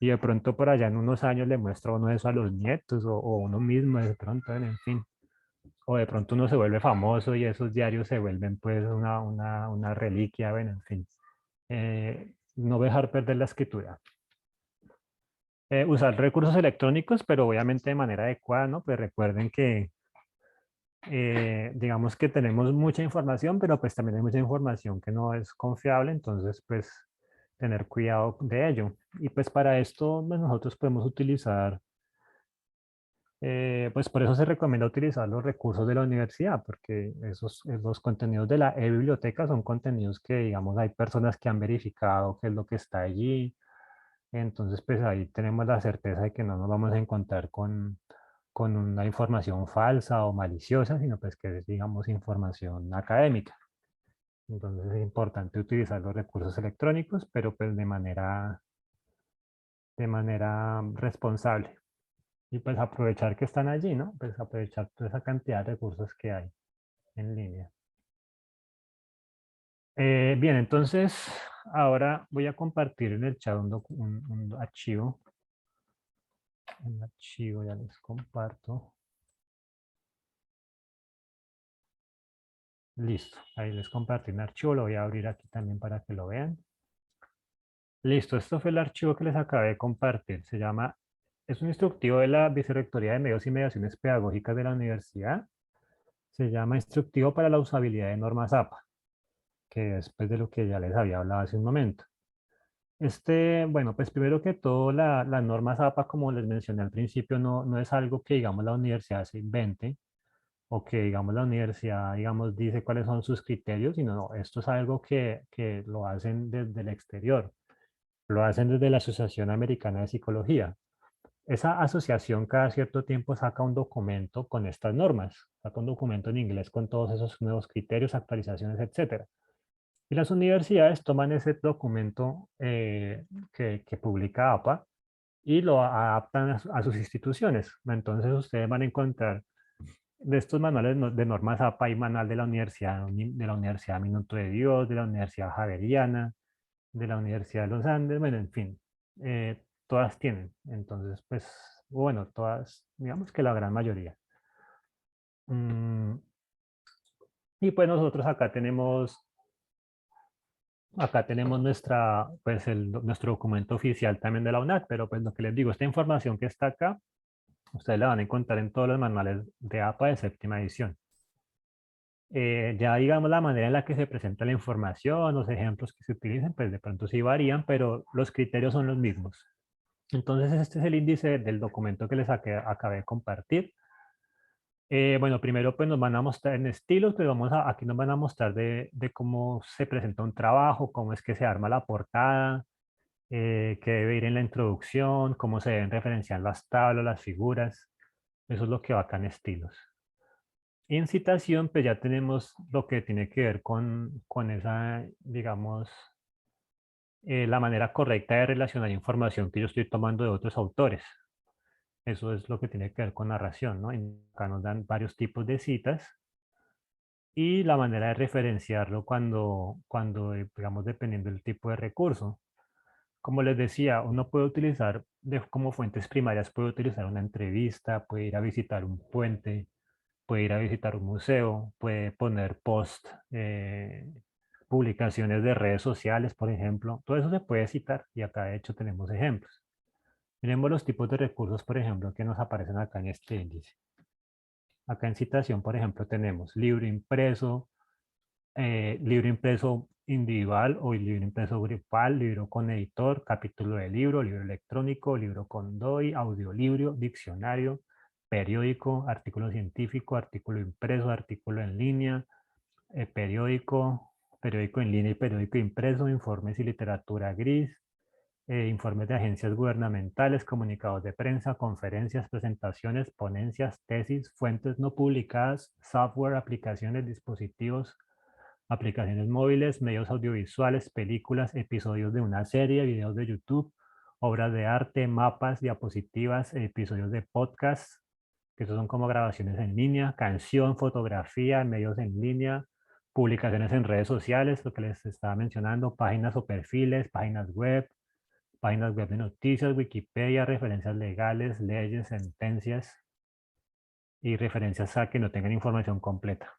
Y de pronto por allá en unos años le muestra uno eso a los nietos o uno mismo de pronto, en fin. O de pronto uno se vuelve famoso y esos diarios se vuelven pues una reliquia, bueno, en fin. No dejar perder la escritura. Usar recursos electrónicos, pero obviamente de manera adecuada, ¿no? Pues recuerden que, digamos que tenemos mucha información, pero pues también hay mucha información que no es confiable, entonces pues tener cuidado de ello. Y pues para esto pues, nosotros podemos utilizar, pues por eso se recomienda utilizar los recursos de la universidad, porque esos contenidos de la e-biblioteca son contenidos que, digamos, hay personas que han verificado qué es lo que está allí. Entonces, pues ahí tenemos la certeza de que no nos vamos a encontrar con una información falsa o maliciosa, sino pues que es, digamos, información académica. Entonces es importante utilizar los recursos electrónicos, pero pues de manera responsable. Y pues aprovechar que están allí, ¿no? Pues aprovechar toda esa cantidad de recursos que hay en línea. Bien, entonces ahora voy a compartir en el chat un archivo. Un archivo, ya les comparto. Listo, ahí les compartí un archivo, lo voy a abrir aquí también para que lo vean. Listo, esto fue el archivo que les acabé de compartir. Es un instructivo de la Vicerrectoría de Medios y Mediaciones Pedagógicas de la universidad. Se llama Instructivo para la usabilidad de normas APA, que es pues, de lo que ya les había hablado hace un momento. Bueno, pues primero que todo, las normas APA, como les mencioné al principio, no es algo que, digamos, la universidad se invente, o que, digamos, la universidad, digamos, dice cuáles son sus criterios, sino no, esto es algo que lo hacen desde el exterior, lo hacen desde la Asociación Americana de Psicología. Esa asociación cada cierto tiempo saca un documento con estas normas, saca un documento en inglés con todos esos nuevos criterios, actualizaciones, etcétera. Y las universidades toman ese documento que publica APA y lo adaptan a sus instituciones. Entonces ustedes van a encontrar de estos manuales de normas APA hay manual de la Universidad Minuto de Dios, de la Universidad Javeriana, de la Universidad de los Andes, bueno, en fin, todas tienen. Entonces, pues, bueno, todas, digamos que la gran mayoría. Mm, y pues nosotros acá tenemos nuestro documento oficial también de la UNAD, pero pues lo que les digo, esta información que está acá, ustedes la van a encontrar en todos los manuales de APA de séptima edición. Ya digamos la manera en la que se presenta la información, los ejemplos que se utilizan, pues de pronto sí varían, pero los criterios son los mismos. Entonces este es el índice del documento que les acabé de compartir. Bueno, primero pues nos van a mostrar en estilos, pues aquí nos van a mostrar de cómo se presenta un trabajo, cómo es que se arma la portada, qué debe ir en la introducción, cómo se deben referenciar las tablas, las figuras. Eso es lo que va acá en estilos. Y en citación, pues ya tenemos lo que tiene que ver con esa, digamos, la manera correcta de relacionar información que yo estoy tomando de otros autores. Eso es lo que tiene que ver con narración, ¿no? Acá nos dan varios tipos de citas y la manera de referenciarlo digamos, dependiendo del tipo de recurso. Como les decía, uno puede utilizar como fuentes primarias, puede utilizar una entrevista, puede ir a visitar un puente, puede ir a visitar un museo, puede poner post, publicaciones de redes sociales, por ejemplo. Todo eso se puede citar y acá de hecho tenemos ejemplos. Miremos los tipos de recursos, por ejemplo, que nos aparecen acá en este índice. Acá en citación, por ejemplo, tenemos libro impreso individual o libro impreso grupal, libro con editor, capítulo de libro, libro electrónico, libro con DOI, audiolibro, diccionario, periódico, artículo científico, artículo impreso, artículo en línea, periódico, periódico en línea y periódico impreso, informes y literatura gris, informes de agencias gubernamentales, comunicados de prensa, conferencias, presentaciones, ponencias, tesis, fuentes no publicadas, software, aplicaciones, dispositivos, aplicaciones móviles, medios audiovisuales, películas, episodios de una serie, videos de YouTube, obras de arte, mapas, diapositivas, episodios de podcast, que estos son como grabaciones en línea, canción, fotografía, medios en línea, publicaciones en redes sociales, lo que les estaba mencionando, páginas o perfiles, páginas web de noticias, Wikipedia, referencias legales, leyes, sentencias y referencias a que no tengan información completa.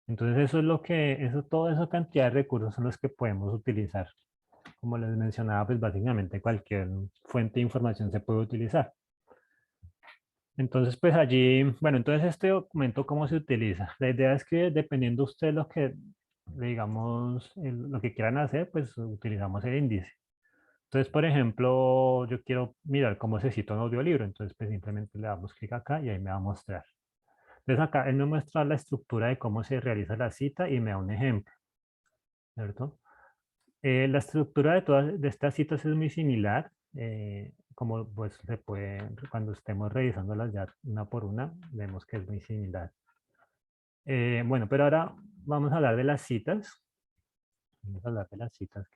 Entonces eso es toda esa cantidad de recursos son los que podemos utilizar. Como les mencionaba, pues básicamente cualquier fuente de información se puede utilizar. Entonces, pues allí, bueno, entonces este documento, ¿cómo se utiliza? La idea es que dependiendo usted lo que, digamos, lo que quieran hacer, pues utilizamos el índice. Entonces, por ejemplo, yo quiero mirar cómo se cita un audiolibro, entonces pues simplemente le damos clic acá y ahí me va a mostrar. Entonces acá él me muestra la estructura de cómo se realiza la cita y me da un ejemplo, ¿cierto? La estructura de estas citas es muy similar, como pues se puede, cuando estemos revisándolas ya una por una, vemos que es muy similar. Bueno, pero ahora vamos a hablar de las citas. Vamos a hablar de las citas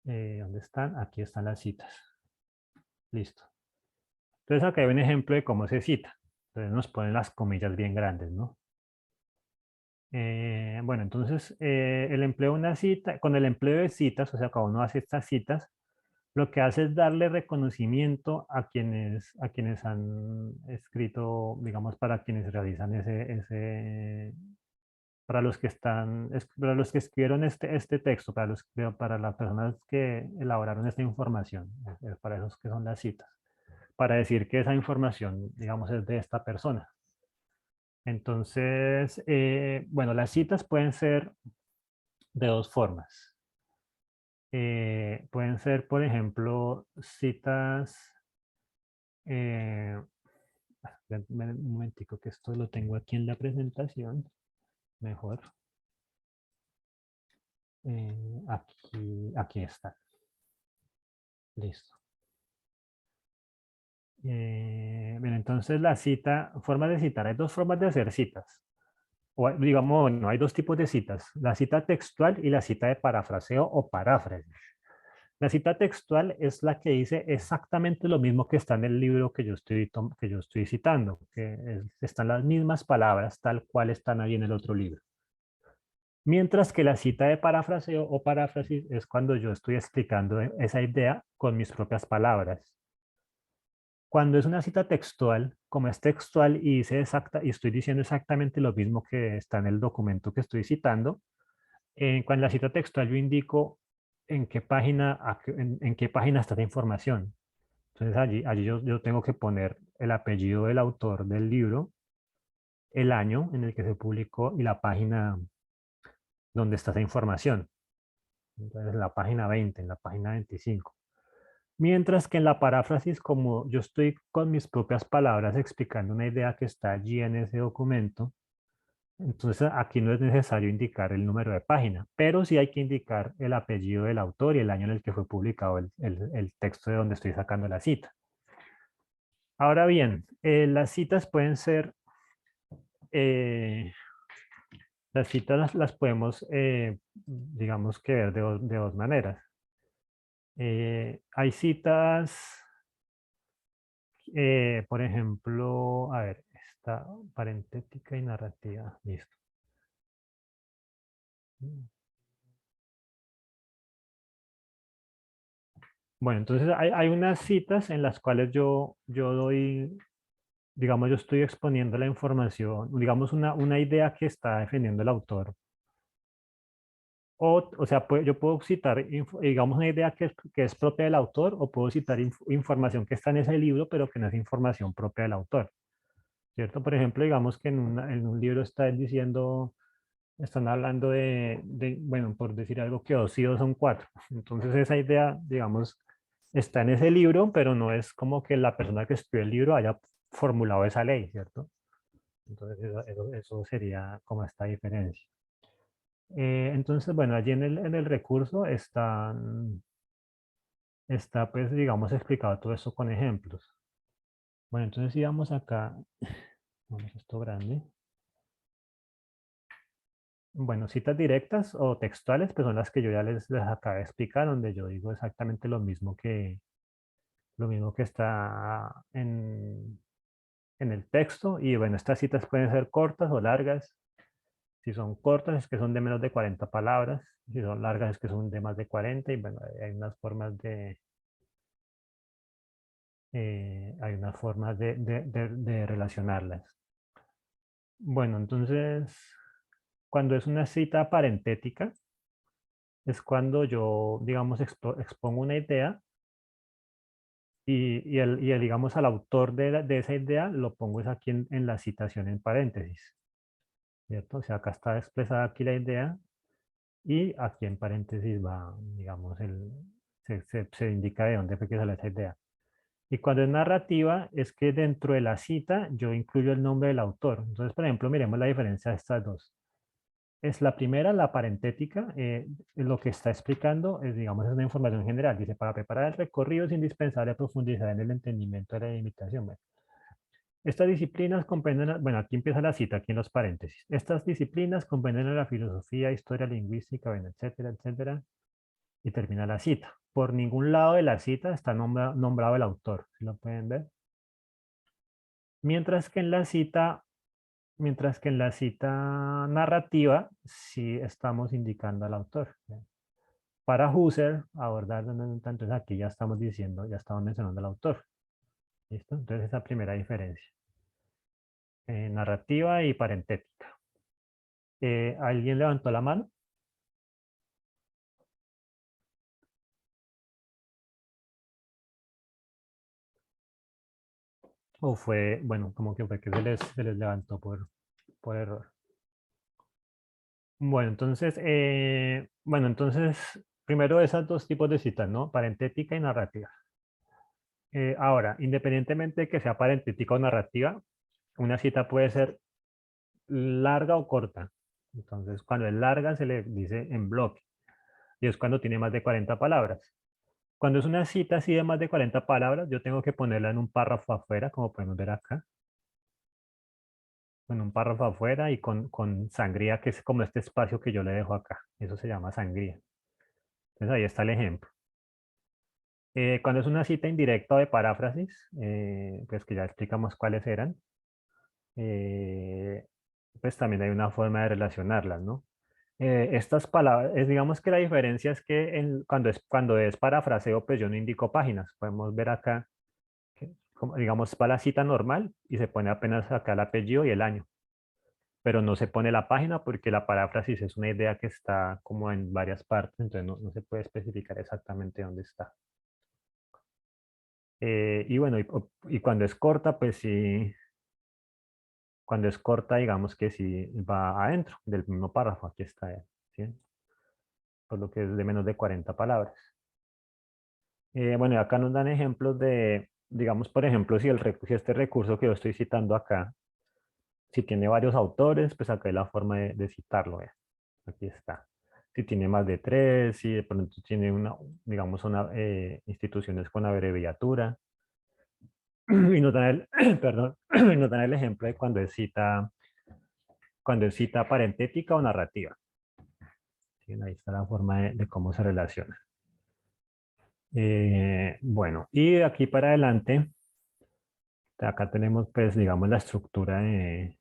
¿dónde están? Aquí están las citas. Listo. Entonces acá hay un ejemplo de cómo se cita. Entonces nos ponen las comillas bien grandes, ¿no? Bueno, entonces el empleo de una cita, con el empleo de citas, o sea, cuando uno hace estas citas, lo que hace es darle reconocimiento a quienes han escrito, digamos, para quienes realizan para los que para los que escribieron este texto, para las personas que elaboraron esta información, para esos que son las citas, para decir que esa información, digamos, es de esta persona. Entonces, bueno, las citas pueden ser de dos formas. Pueden ser, por ejemplo, citas. eh, un momentico que esto lo tengo aquí en la presentación. Mejor. Aquí está. Listo. Bien, entonces la cita, formas de citar. Hay dos formas de hacer citas. Digamos, no, hay dos tipos de citas. La cita textual y la cita de parafraseo o paráfrasis. La cita textual es la que dice exactamente lo mismo que está en el libro que yo estoy citando, están las mismas palabras tal cual están ahí en el otro libro. Mientras que la cita de parafraseo o paráfrasis es cuando yo estoy explicando esa idea con mis propias palabras. Cuando es una cita textual, como es textual y y estoy diciendo exactamente lo mismo que está en el documento que estoy citando, cuando la cita textual yo indico en qué página, en qué página está la información. Entonces allí yo tengo que poner el apellido del autor del libro, el año en el que se publicó y la página donde está esa información. Entonces la página 20, en la página 25. Mientras que en la paráfrasis, como yo estoy con mis propias palabras explicando una idea que está allí en ese documento, entonces aquí no es necesario indicar el número de página, pero sí hay que indicar el apellido del autor y el año en el que fue publicado el texto de donde estoy sacando la cita. Ahora bien, las citas pueden ser, eh, las citas las podemos, digamos que ver de dos maneras. Hay citas, por ejemplo, a ver, está parentética y narrativa. Listo. Bueno, entonces hay unas citas en las cuales yo doy, digamos, yo estoy exponiendo la información, digamos, una idea que está defendiendo el autor. O sea, yo puedo citar, digamos, una idea que es propia del autor, o puedo citar información que está en ese libro, pero que no es información propia del autor, ¿cierto? Por ejemplo, digamos que en un libro está diciendo, están hablando bueno, por decir algo, que 2 y 2 son 4. Entonces esa idea, digamos, está en ese libro, pero no es como que la persona que escribió el libro haya formulado esa ley, ¿cierto? Entonces eso sería como esta diferencia. Entonces, bueno, allí en el recurso está, pues, digamos, explicado todo eso con ejemplos. Bueno, entonces si vamos acá, vamos a esto grande. Bueno, citas directas o textuales, pues son las que yo ya les acabé de explicar, donde yo digo exactamente lo mismo que está en el texto. Y bueno, estas citas pueden ser cortas o largas. Si son cortas es que son de menos de 40 palabras. Si son largas es que son de más de 40. Y bueno, hay unas formas de relacionarlas. Bueno, entonces, cuando es una cita parentética, es cuando yo, digamos, expongo una idea digamos, al autor de esa idea lo pongo es aquí en la citación en paréntesis, ¿cierto? O sea, acá está expresada aquí la idea y aquí en paréntesis va, digamos, se indica de dónde fue que salió esa idea. Y cuando es narrativa, es que dentro de la cita yo incluyo el nombre del autor. Entonces, por ejemplo, miremos la diferencia de estas dos. Es la primera, la parentética, lo que está explicando es, digamos, es una información general. Dice, para preparar el recorrido es indispensable profundizar en el entendimiento de la imitación. Bueno, estas disciplinas comprenden, bueno, aquí empieza la cita, aquí en los paréntesis. Estas disciplinas comprenden la filosofía, historia, lingüística, bueno, etcétera, etcétera. Y termina la cita. Por ningún lado de la cita está nombrado el autor, ¿sí lo pueden ver? Mientras que en la cita narrativa sí estamos indicando al autor. Para Husserl, abordar, entonces aquí ya estamos diciendo, ya estamos mencionando al autor. ¿Listo? Entonces esa primera diferencia. Narrativa y parentética. ¿Alguien levantó la mano? ¿O fue, bueno, como que fue que se les levantó por error? Bueno, entonces, primero esas dos tipos de citas, ¿no? Parentética y narrativa. Ahora, independientemente de que sea parentética o narrativa, una cita puede ser larga o corta. Entonces, cuando es larga se le dice en bloque y es cuando tiene más de 40 palabras. Cuando es una cita así de más de 40 palabras, yo tengo que ponerla en un párrafo afuera, como podemos ver acá, en un párrafo afuera y con sangría, que es como este espacio que yo le dejo acá. Eso se llama sangría. Entonces ahí está el ejemplo. Cuando es una cita indirecta o de paráfrasis, pues que ya explicamos cuáles eran, eh, pues también hay una forma de relacionarlas, ¿no? Estas palabras, digamos que la diferencia es que cuando es parafraseo, pues yo no indico páginas. Podemos ver acá, digamos, para la cita normal y se pone apenas acá el apellido y el año, pero no se pone la página porque la paráfrasis es una idea que está como en varias partes, entonces no se puede especificar exactamente dónde está. Y bueno, y cuando es corta, pues sí, cuando es corta, digamos que sí va adentro del mismo párrafo, aquí está, ¿sí? Por lo que es de menos de 40 palabras. Bueno, y acá nos dan ejemplos digamos, por ejemplo, si este recurso que yo estoy citando acá, si tiene varios autores, pues acá hay la forma de citarlo, ¿ve? Aquí está. Si tiene más de 3, si de pronto tiene digamos, instituciones con abreviatura. Y nos dan perdón, y nos dan el ejemplo de cuando es cita parentética o narrativa. ¿Sí? Ahí está la forma de cómo se relaciona. Bueno, y de aquí para adelante Acá tenemos, pues, digamos, la estructura de,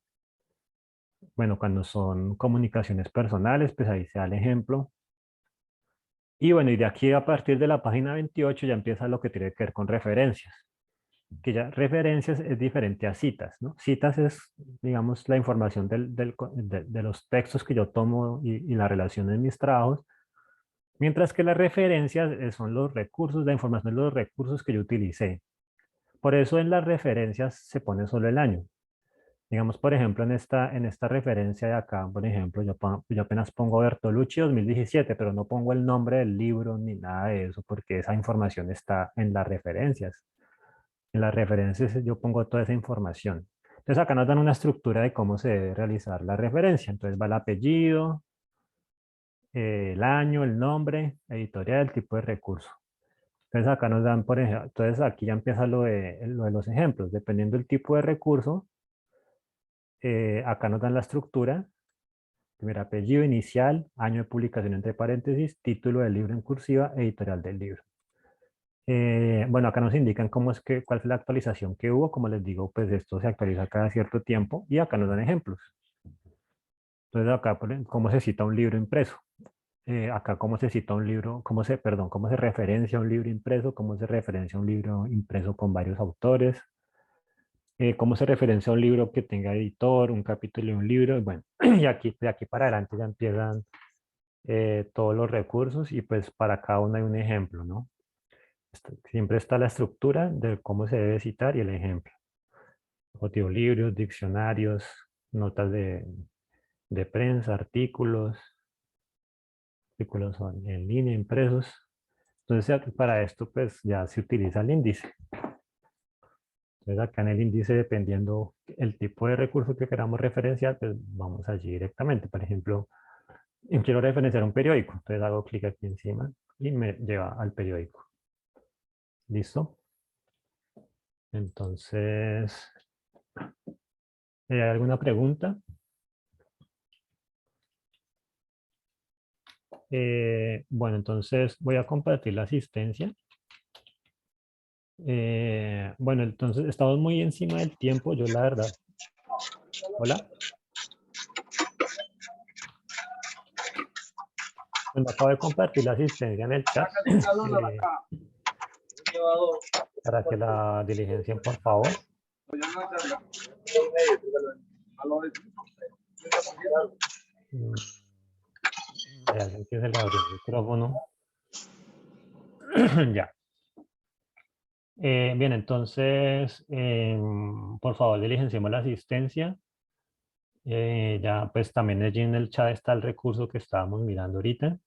bueno, cuando son comunicaciones personales, pues ahí se da el ejemplo. Y bueno, y de aquí a partir de la página 28 ya empieza lo que tiene que ver con referencias. Que ya referencias es diferente a citas, ¿no? Citas es, digamos, la información de los textos que yo tomo y la relación en mis trabajos, mientras que las referencias son los recursos, la información de los recursos que yo utilicé. Por eso en las referencias se pone solo el año. Digamos, por ejemplo, en esta referencia de acá, por ejemplo, yo apenas pongo Bertolucci 2017, pero no pongo el nombre del libro ni nada de eso, porque esa información está en las referencias. En las referencias yo pongo toda esa información. Entonces acá nos dan una estructura de cómo se debe realizar la referencia. Entonces va el apellido, el año, el nombre, editorial, el tipo de recurso. Entonces acá nos dan, por ejemplo, entonces aquí ya empieza lo de los ejemplos. Dependiendo del tipo de recurso, acá nos dan la estructura, primer apellido, inicial, año de publicación entre paréntesis, título del libro en cursiva, editorial del libro. Bueno, acá nos indican cuál es la actualización que hubo. Como les digo, pues esto se actualiza cada cierto tiempo y acá nos dan ejemplos. Entonces acá, cómo se cita un libro impreso. Acá cómo se cita un libro, cómo se referencia un libro impreso, cómo se referencia un libro impreso con varios autores, cómo se referencia un libro que tenga editor, un capítulo de un libro. Y bueno, y aquí, de aquí para adelante ya empiezan todos los recursos y pues para cada uno hay un ejemplo, ¿no? Siempre está la estructura de cómo se debe citar y el ejemplo. Audiolibros, diccionarios, notas de prensa, artículos en línea, impresos. Entonces para esto pues ya se utiliza el índice. Entonces acá en el índice, dependiendo el tipo de recurso que queramos referenciar, pues vamos allí directamente. Por ejemplo, quiero referenciar un periódico, entonces hago clic aquí encima y me lleva al periódico. ¿Listo? Entonces, ¿hay alguna pregunta? Bueno, entonces voy a compartir la asistencia. Bueno, entonces estamos muy encima del tiempo, yo la verdad. Hola. Bueno, acabo de compartir la asistencia en el chat para que la diligencien, por favor. Ya se le abrió el micrófono. Ya. Bien, entonces, por favor, diligenciemos la asistencia. Ya, pues también allí en el chat está el recurso que estábamos mirando ahorita.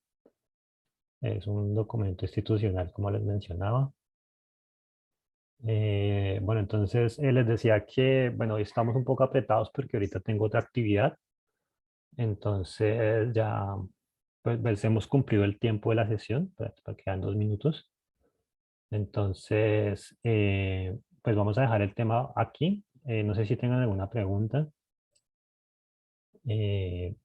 Es un documento institucional, como les mencionaba. Bueno, entonces les decía que, bueno, hoy estamos un poco apretados porque ahorita tengo otra actividad. Entonces ya, pues hemos cumplido el tiempo de la sesión, para quedan 2 minutos. Entonces, pues vamos a dejar el tema aquí. No sé si tengan alguna pregunta. Y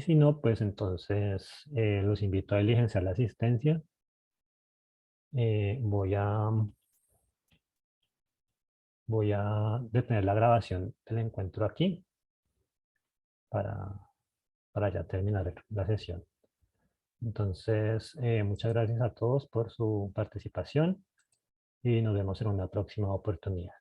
si no, pues entonces los invito a diligenciar la asistencia. Voy a detener la grabación del encuentro aquí para, para ya terminar la sesión. Entonces, muchas gracias a todos por su participación y nos vemos en una próxima oportunidad.